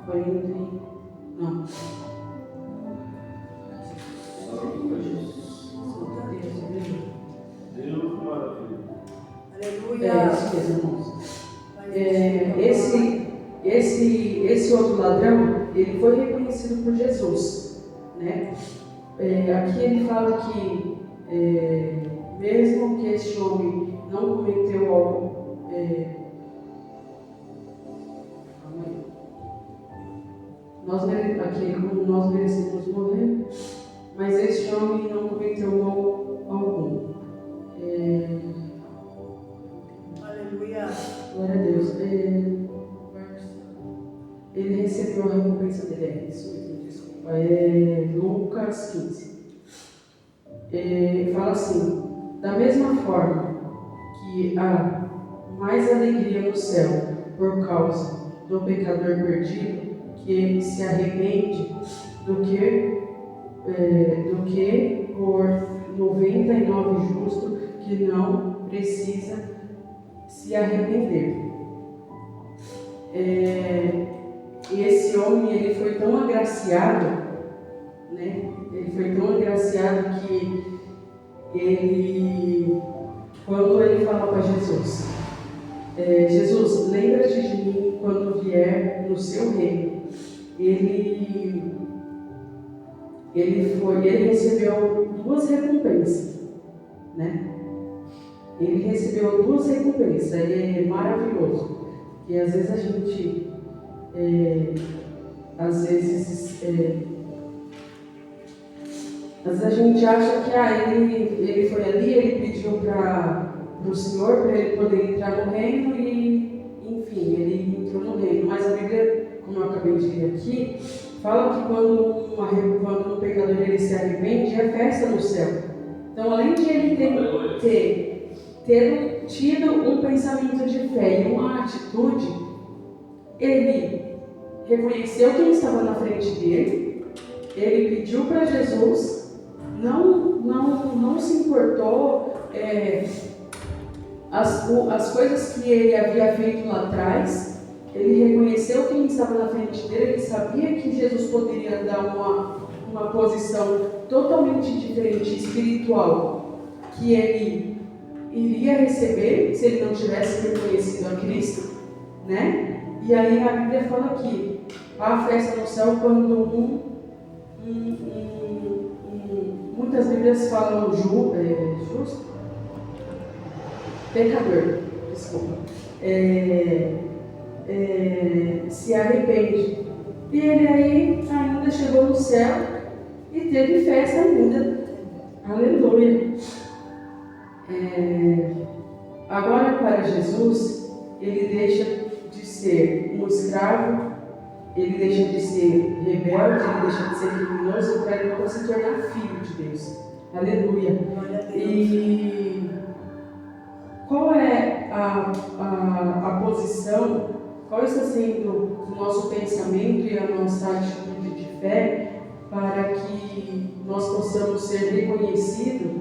40, não. Deus, maravilha. Aleluia. Isso mesmo, irmãos. Esse outro ladrão, ele foi reconhecido por Jesus, né? Aqui ele fala que mesmo que este homem não cometeu algo, nós merecemos morrer, mas este homem não cometeu mal algum. Aleluia. Glória a Deus. Ele recebeu a recompensa dele. Isso mesmo, desculpa. Lucas 15. Fala assim: da mesma forma que há mais alegria no céu por causa do pecador perdido que ele se arrepende do que por 99 justos que não precisa se arrepender. E esse homem, ele foi tão agraciado, né? Ele foi tão agraciado que quando ele fala para Jesus, Jesus, lembra-te de mim quando vier no seu reino. Ele recebeu duas recompensas, né? Ele recebeu duas recompensas, é maravilhoso. E às vezes a gente, às vezes a gente acha que ele foi ali, ele pediu para o Senhor para ele poder entrar no reino e, enfim, ele entrou no reino. Mas a Bíblia, como eu acabei de ler aqui, fala que quando um pecador ele se arrepende, é festa no céu. Então, além de ele ter tido um pensamento de fé e uma atitude, ele reconheceu quem estava na frente dele, ele pediu para Jesus, não se importou as coisas que ele havia feito lá atrás. Ele reconheceu quem estava na frente dele, ele sabia que Jesus poderia dar uma posição totalmente diferente, espiritual, que ele iria receber se ele não tivesse reconhecido a Cristo, né? E aí a Bíblia fala que há festa no céu quando um muitas Bíblias falam justo, pecador, desculpa, se arrepende. E ele aí ainda chegou no céu e teve festa ainda. Aleluia. Agora para Jesus, ele deixa de ser um escravo, ele deixa de ser rebelde, ele deixa de ser criminoso para ele se tornar filho de Deus. Aleluia. E qual é a posição, qual está sendo o nosso pensamento e a nossa atitude de fé para que nós possamos ser reconhecidos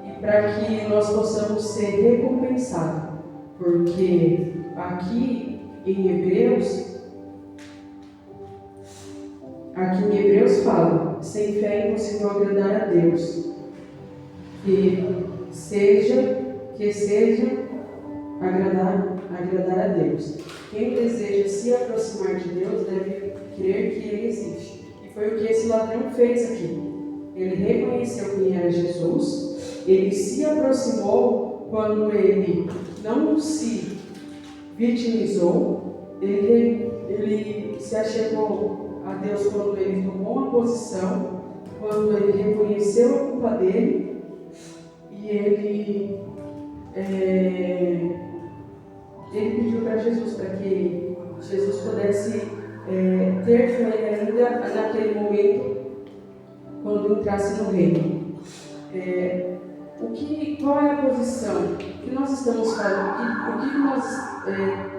e para que nós possamos ser recompensados? Porque aqui em Hebreus fala: sem fé é impossível agradar a Deus, que seja agradar a Deus. Quem deseja se aproximar de Deus deve crer que Ele existe. E foi o que esse ladrão fez aqui. Ele reconheceu quem era Jesus, ele se aproximou quando ele não se vitimizou, ele se achegou a Deus quando ele tomou uma posição, quando ele reconheceu a culpa dele e ele pediu para Jesus, para que Jesus pudesse ter fé ainda naquele momento quando entrasse no reino. Qual é a posição que nós estamos fazendo? O que nós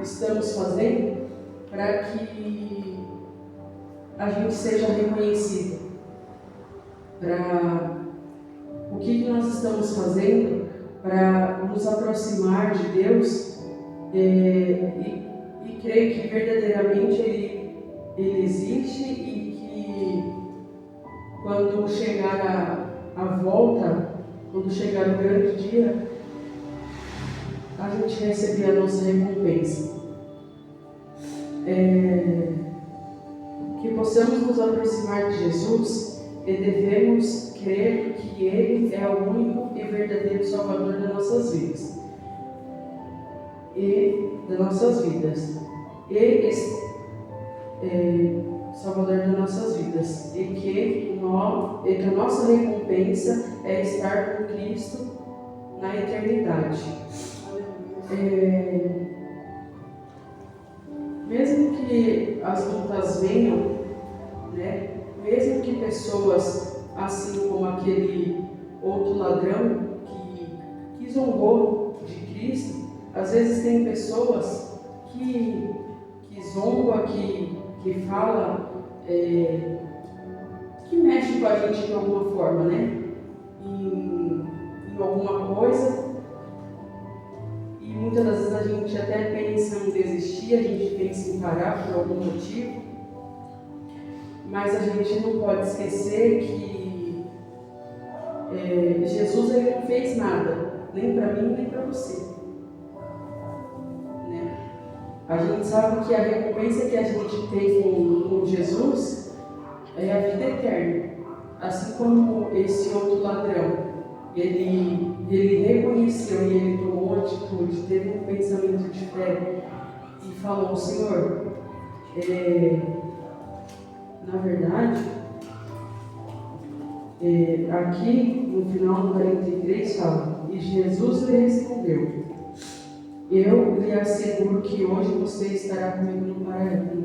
estamos fazendo para que a gente seja reconhecido? O que nós estamos fazendo para nos aproximar de Deus e crer que verdadeiramente Ele existe e que quando chegar a volta, quando chegar o grande dia, a gente receber a nossa recompensa. Que possamos nos aproximar de Jesus e devemos crer que Ele é o único e verdadeiro Salvador das nossas vidas. Salvador das nossas vidas. E que a nossa recompensa é estar com Cristo na eternidade. Mesmo que as lutas venham, né? Mesmo que pessoas, assim como aquele outro ladrão que zombou de Cristo, às vezes tem pessoas que zombam, que falam, que mexe com a gente de alguma forma, né? Em alguma coisa. E muitas das vezes a gente até pensa em desistir, a gente pensa em parar por algum motivo. Mas a gente não pode esquecer que Jesus ele não fez nada, nem para mim, nem para você. Né? A gente sabe que a recompensa que a gente tem com Jesus é a vida eterna. Assim como esse outro ladrão, ele reconheceu e ele tomou uma atitude, teve um pensamento de fé e falou: Senhor, na verdade, aqui no final do 43 fala: e Jesus lhe respondeu: eu lhe asseguro que hoje você estará comigo no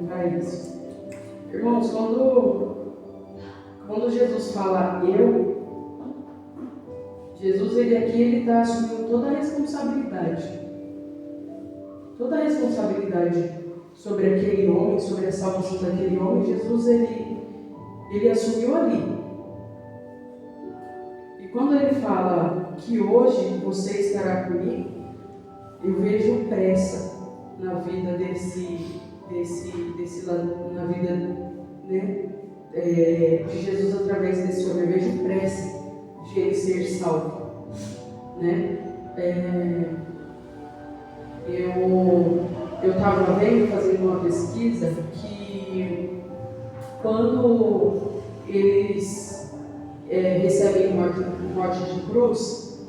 paraíso. Irmãos, quando Jesus fala Jesus ele está assumindo toda a responsabilidade sobre aquele homem, sobre a salvação daquele homem. Jesus ele assumiu ali. E quando ele fala que hoje você estará comigo, eu vejo pressa na vida na vida, né, de Jesus através desse homem. Eu vejo pressa de ele ser salvo, né? Eu estava fazendo uma pesquisa que quando eles recebem morte de cruz,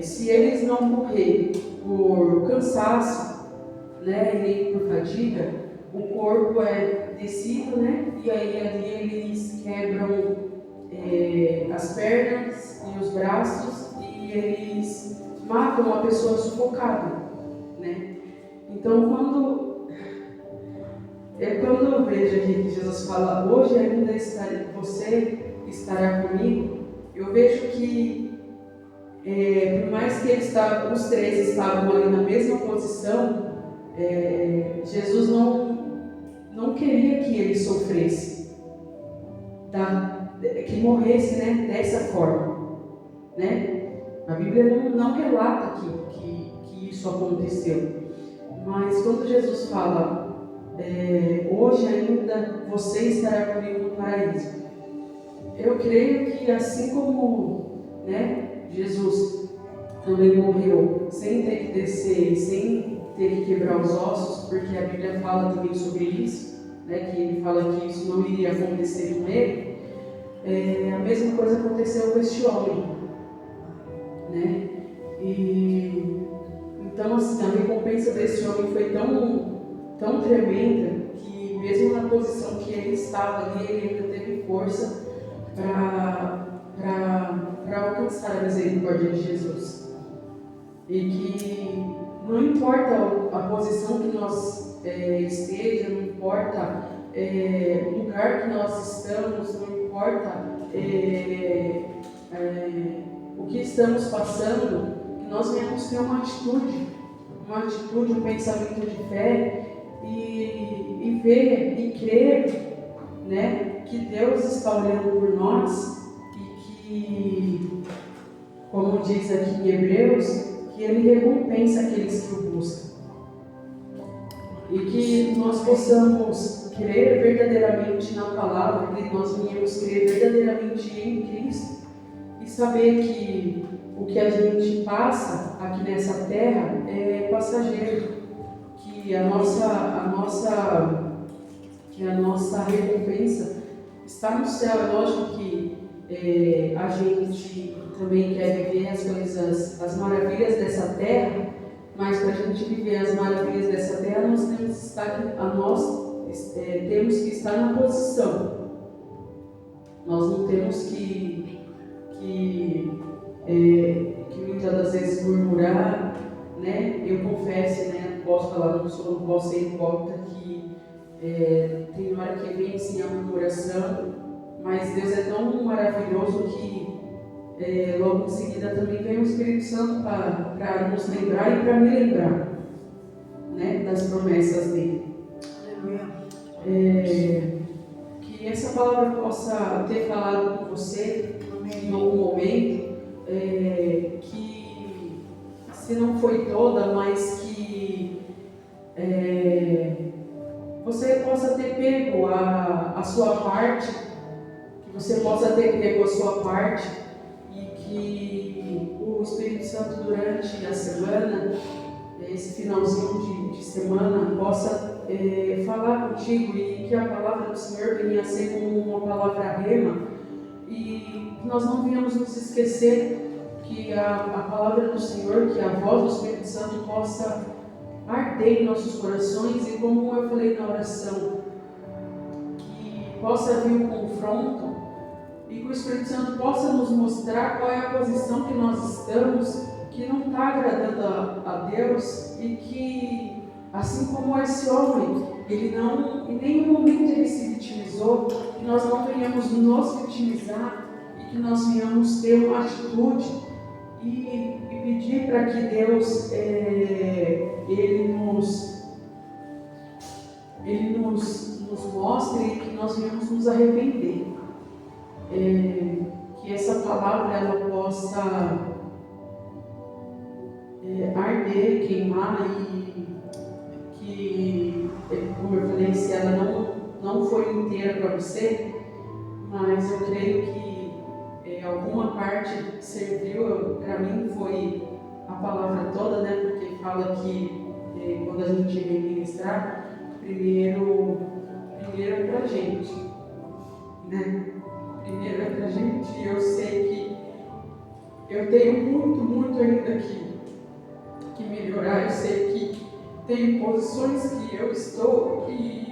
se eles não morrerem por cansaço, né, e nem por fadiga, o corpo é descido, né, e aí ali eles quebram as pernas e os braços e eles matam uma pessoa sufocada, né? Então quando eu vejo aqui que Jesus fala, hoje ainda você estará comigo, eu vejo que por mais que os três estavam ali na mesma posição, Jesus não queria que ele sofresse, que morresse, né, dessa forma, né? A Bíblia não relata que isso aconteceu, mas quando Jesus fala, hoje ainda você estará comigo no paraíso, eu creio que assim como, né, Jesus também morreu sem ter que descer, sem ter que quebrar os ossos, porque a Bíblia fala também sobre isso, né, que ele fala que isso não iria acontecer com ele, a mesma coisa aconteceu com este homem, né? E então assim, a recompensa desse homem foi tão tremenda que mesmo na posição que ele estava ali, ele ainda teve força para alcançar a misericórdia de Jesus. E que não importa a posição que nós esteja, não importa o lugar que nós estamos, não importa o que estamos passando, que nós venhamos ter uma atitude, um pensamento de fé e ver e crer, né, que Deus está olhando por nós e que, como diz aqui em Hebreus, que Ele recompensa aqueles que o buscam. E que nós possamos crer verdadeiramente na palavra, que nós venhamos crer verdadeiramente em Cristo e saber que o que a gente passa aqui nessa terra é passageiro, que a nossa recompensa está no céu. É lógico que a gente também quer viver as maravilhas dessa terra, mas para a gente viver as maravilhas dessa terra, nós temos que estar na posição. Nós não temos que muitas das vezes murmurar, né? Eu confesso, né? Não posso falar, não posso ser hipócrita, que tem hora que vem sim a murmuração, mas Deus é tão maravilhoso que logo em seguida também vem o Espírito Santo para nos lembrar e para me lembrar, né, das promessas dele. Que essa palavra possa ter falado com você em algum momento, que se não foi toda, mas que você possa ter pego a sua parte, que você possa ter pego a sua parte e que o Espírito Santo durante a semana, esse finalzinho de semana, possa falar contigo e que a palavra do Senhor venha a ser como uma palavra rema e que nós não venhamos nos esquecer que a palavra do Senhor, que a voz do Espírito Santo possa arder em nossos corações e, como eu falei na oração, que possa vir o confronto e que o Espírito Santo possa nos mostrar qual é a posição que nós estamos, que não está agradando a Deus e que, assim como esse homem, ele não, em nenhum momento ele se vitimizou, que nós não venhamos nos vitimizar e que nós venhamos ter uma atitude e pedir para que Deus ele nos mostre e que nós venhamos nos arrepender. Que essa palavra ela possa arder, queimar e que, como eu falei, se ela não foi inteira para você, mas eu creio que alguma parte serviu. Para mim foi a palavra toda, né? Porque fala que quando a gente vem ministrar, primeiro para a gente, né? primeiro é pra gente. Eu sei que eu tenho muito ainda que melhorar. Eu sei que tem posições que eu estou e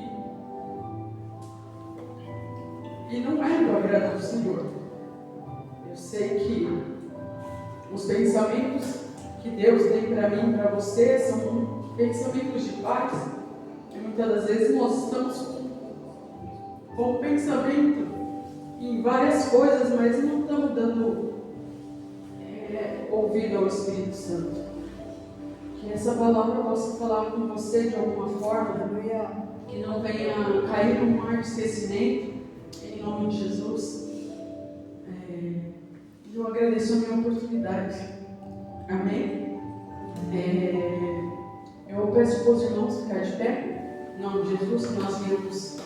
não é do agrado do Senhor. Eu sei que os pensamentos que Deus tem para mim e para você são pensamentos de paz. E muitas das vezes nós estamos com pensamento em várias coisas, mas não estamos dando ouvido ao Espírito Santo. Que essa palavra possa falar com você de alguma forma, que não venha cair no mar de esquecimento, em nome de Jesus. Eu agradeço a minha oportunidade. Amém? Eu peço para os irmãos ficar de pé, em nome de Jesus, que nós venhamos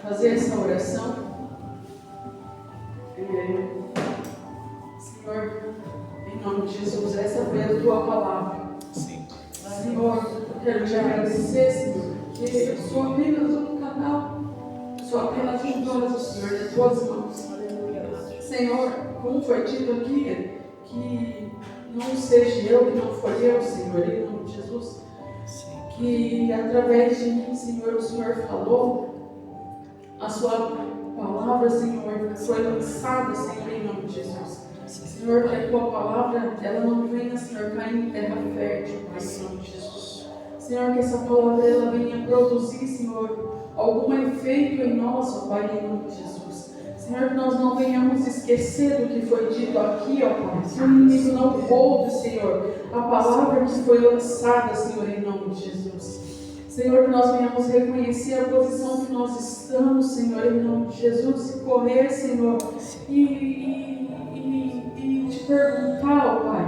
fazer essa oração. Senhor, em nome de Jesus, essa foi a tua palavra. Sim. Senhor, eu quero te agradecer, Senhor, que eu sou apenas um canal, sou apenas um vaso, Senhor, nas tuas mãos. Senhor, como foi dito aqui, que não seja eu, que não foi eu, Senhor, em nome de Jesus, que através de mim, Senhor, o Senhor falou, a sua palavra, Senhor, foi lançada, Senhor, em nome de Jesus. Senhor, que a tua palavra, ela não venha, Senhor, cair em terra fértil, Pai, em nome de Jesus. Senhor, que essa palavra, ela venha produzir, Senhor, algum efeito em nós, ó Pai, em nome de Jesus. Senhor, que nós não venhamos esquecer do que foi dito aqui, ó Pai. Que o inimigo não roube, Senhor, a palavra que foi lançada, Senhor, em nome de Jesus. Senhor, que nós venhamos reconhecer a posição que nós estamos, Senhor, em nome de Jesus, e correr, Senhor, e te perguntar, ó Pai,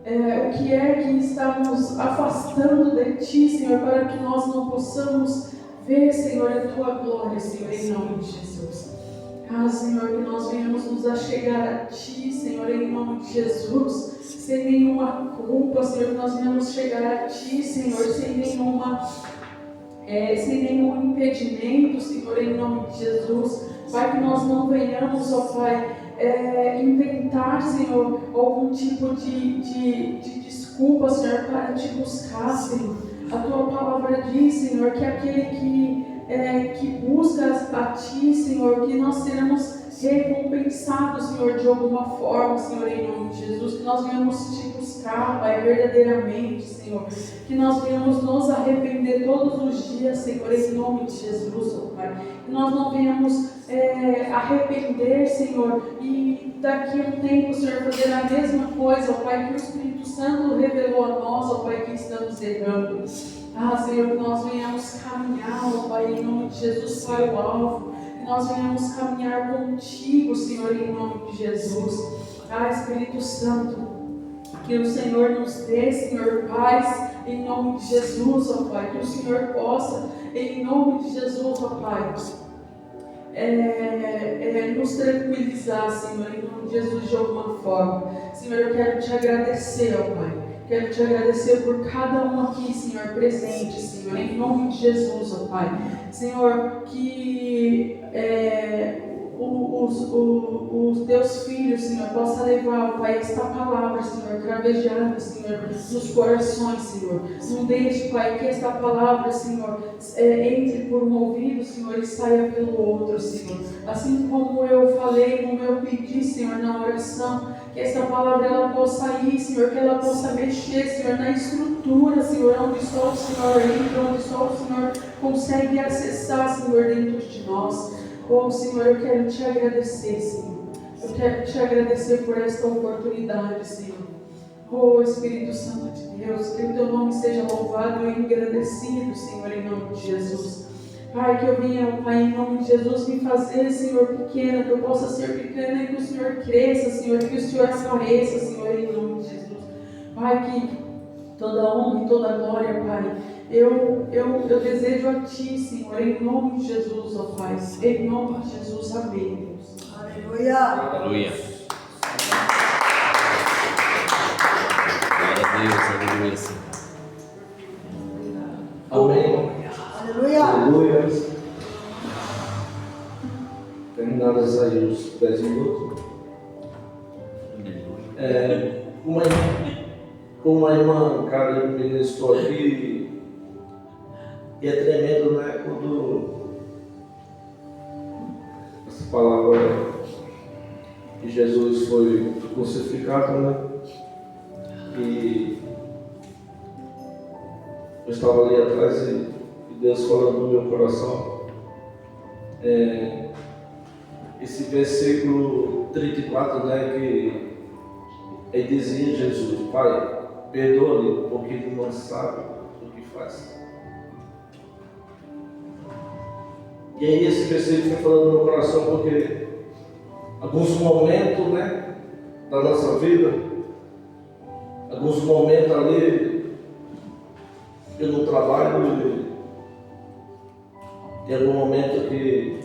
o que é que está nos afastando de Ti, Senhor, para que nós não possamos ver, Senhor, a Tua glória, Senhor, em nome de Jesus. Senhor, que nós venhamos nos achegar a Ti, Senhor, em nome de Jesus, sem nenhuma culpa, Senhor, que nós venhamos chegar a Ti, Senhor, sem nenhum impedimento, Senhor, em nome de Jesus. Pai, que nós não venhamos, ó Pai, inventar, Senhor, algum tipo de desculpa, Senhor, para Te buscar, Senhor. A Tua palavra diz, Senhor, que aquele que busca a Ti, Senhor, que nós seremos recompensados, Senhor, de alguma forma, Senhor, em nome de Jesus, que nós venhamos Te buscar, Pai, verdadeiramente, Senhor, que nós venhamos nos arrepender todos os dias, Senhor, em nome de Jesus, ó Pai, que nós não venhamos arrepender, Senhor, e daqui a um tempo, Senhor, fazer a mesma coisa, ó Pai, que o Espírito Santo revelou a nós, ó Pai, que estamos errando. Senhor, que nós venhamos caminhar, ó Pai, em nome de Jesus, para o alvo, que nós venhamos caminhar contigo, Senhor, em nome de Jesus. Espírito Santo, que o Senhor nos dê, Senhor, paz, em nome de Jesus, ó Pai, que o Senhor possa, em nome de Jesus, ó Pai, nos tranquilizar, Senhor, em nome de Jesus, de alguma forma. Senhor, eu quero Te agradecer, ó Pai. Quero Te agradecer por cada um aqui, Senhor, presente, Senhor, em nome de Jesus, ó Pai. Senhor, que os Teus filhos, Senhor, possam levar, ó Pai, esta palavra, Senhor, cravejada, Senhor, nos corações, Senhor. Não deixe, Pai, que esta palavra, Senhor, entre por um ouvido, Senhor, e saia pelo outro, Senhor. Assim como eu falei, como eu pedi, Senhor, na oração, que essa palavra ela possa ir, Senhor, que ela possa mexer, Senhor, na estrutura, Senhor, onde só o Senhor entra, onde só o Senhor consegue acessar, Senhor, dentro de nós. Senhor, eu quero Te agradecer, Senhor. Eu quero Te agradecer por esta oportunidade, Senhor. Espírito Santo de Deus, que o Teu nome seja louvado e engrandecido, Senhor, em nome de Jesus. Pai, que eu venha, Pai, em nome de Jesus, me fazer, Senhor, pequena, que eu possa ser pequena e que o Senhor cresça, Senhor, que o Senhor apareça, Senhor, em nome de Jesus. Pai, que toda honra e toda glória, Pai, eu desejo a Ti, Senhor, em nome de Jesus, ó Pai, em nome de Jesus, amém, Deus. Aleluia. Aleluia. Glória a Deus, aleluia, Senhor. Amém. Aleluia. Aleluia. terminados aí os 10 minutos. Como a irmã Karen ministrou aqui, e é tremendo, né? Quando essa palavra que Jesus foi crucificado, né? E eu estava ali atrás e Deus falando no meu coração. Esse versículo 34, né? Que ele dizia Jesus: Pai, perdoa-lhe, porque ele não sabe o que faz. E aí esse versículo está falando no meu coração, porque alguns momentos, né, da nossa vida, alguns momentos ali, eu no trabalho, tem algum momento que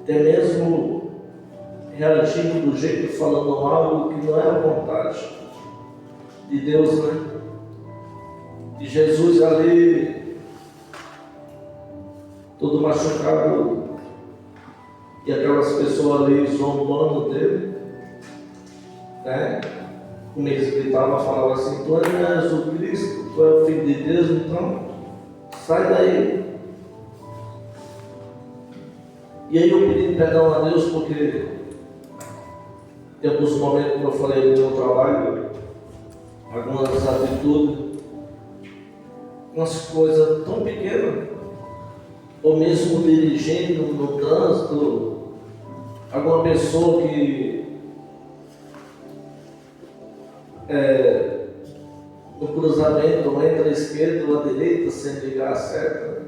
até mesmo reagindo do jeito, falando algo que não é a vontade de Deus, né? E Jesus ali, todo machucado, e aquelas pessoas ali zombando dele, né? Como eles gritavam, falavam assim: tu és o Cristo, tu és o Filho de Deus, então sai daí. E aí eu pedi perdão a Deus, porque tem alguns momentos, como eu falei no meu trabalho, algumas atitudes, umas coisas tão pequenas, ou mesmo dirigindo no trânsito, alguma pessoa que no cruzamento entre a esquerda ou a direita sem ligar a seta,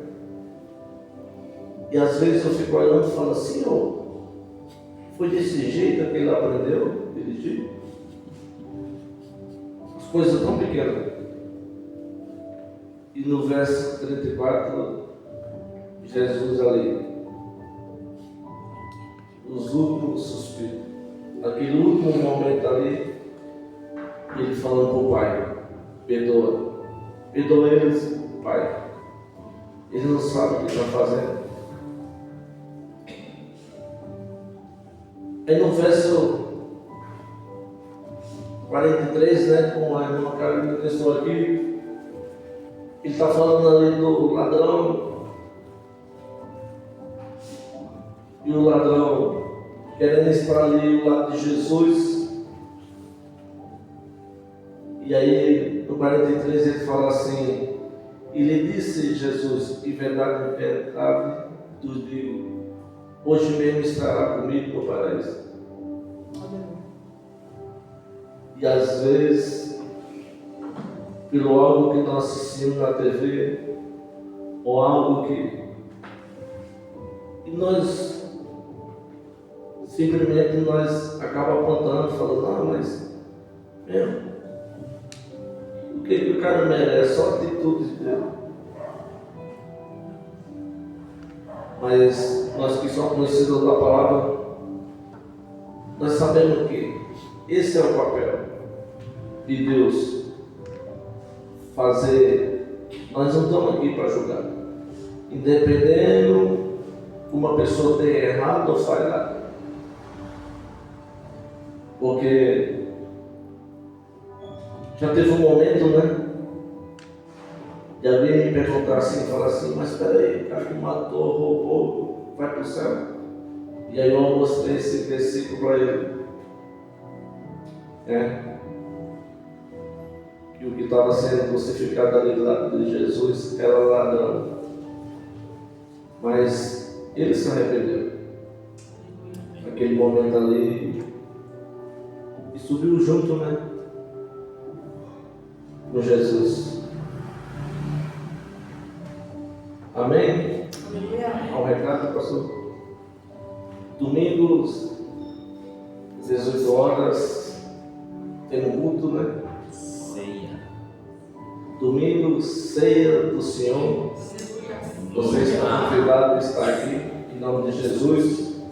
e às vezes eu fico olhando e falo assim: foi desse jeito que ele aprendeu a dirigir? As coisas tão pequenas. E no verso 34, Jesus ali, os últimos suspiros, aquele último momento ali, ele falando para o Pai: perdoa eles, Pai, eles não sabem o que estão fazendo. Aí no verso 43, né, com a irmã Carolina que estou aqui, ele está falando ali do ladrão, e o ladrão querendo estar ali ao lado de Jesus. E aí no 43 ele fala assim: e lhe disse Jesus: em verdade, te digo, hoje mesmo estará comigo no paraíso. E às vezes, pelo algo que nós assistimos na TV, ou algo que nós simplesmente nós acabamos apontando, falando: não, mas o que o cara merece? Só atitudes dele. Mas nós que somos conhecidos da palavra, nós sabemos que esse é o papel de Deus, fazer. Nós não estamos aqui para julgar, independendo uma pessoa ter errado ou falhado, porque já teve um momento, né, de alguém me perguntar assim, falar assim: mas espera aí, o cara que matou, roubou, vai para o céu? E aí eu mostrei esse versículo para ele, que o que estava sendo crucificado ali do lado de Jesus era ladrão, mas ele se arrependeu naquele momento ali e subiu junto, né, com Jesus. Amém? Ao recado, pastor. Domingos, às 18 horas, tem um culto, né? Ceia. Domingo, ceia do Senhor. Você está convidado a estar aqui, em nome de Jesus.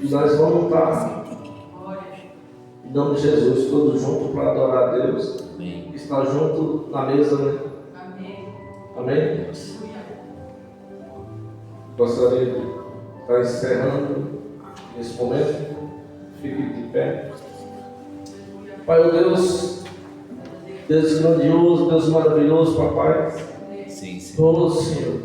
E nós vamos estar, em nome de Jesus, todos juntos para adorar a Deus. Estar junto na mesa, né? Amém? Gostaria de estar encerrando nesse momento. Fique de pé. Pai, oh Deus grandioso, Deus maravilhoso, papai. Sim, sim. Oh Senhor,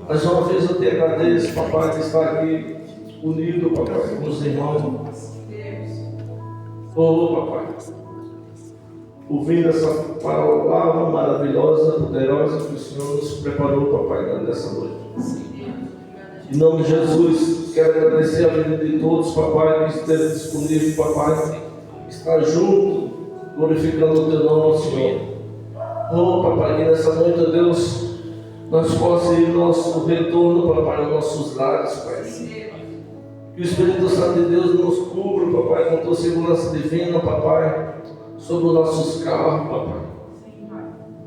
mais uma vez eu te agradeço, papai, de estar aqui unido, papai, com os irmãos. Oh, papai, ouvindo essa palavra maravilhosa, poderosa que o Senhor nos preparou, papai, nessa noite. Em nome de Jesus, quero agradecer a vida de todos, papai, que esteve disponível, papai, que está junto, glorificando o teu nome, Senhor. Oh, papai, que nessa noite, ó Deus, nós possamos ir nosso retorno, papai, aos nossos lares, Pai. Que o Espírito Santo de Deus nos cubra, papai, com tua segurança divina, papai, sobre os nossos carros, papai.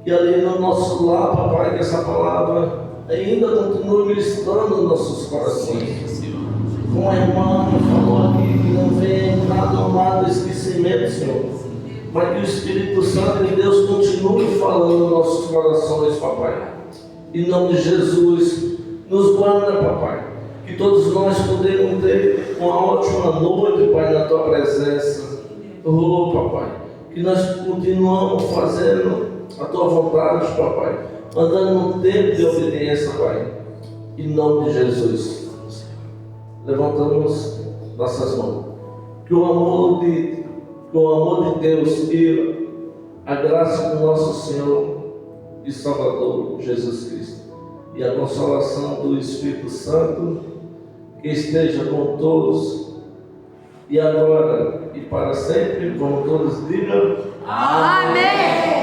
Que ali no nosso lar, papai, que essa palavra ainda continue ministrando nos nossos corações. Como a irmã falou aqui, que não vem nada esquecimento, Senhor. Mas que o Espírito Santo de Deus continue falando nos nossos corações, papai. Em nome de Jesus, nos guarda, papai. Que todos nós podemos ter uma ótima noite, Pai, na tua presença. Oh, papai. Que nós continuamos fazendo a tua vontade, papai. Andando no tempo de obediência, Pai. Em nome de Jesus. Levantamos nossas mãos. Que o amor de Deus e a graça do nosso Senhor e Salvador Jesus Cristo e a consolação do Espírito Santo que esteja com todos e agora e para sempre, como todos digam. Amém.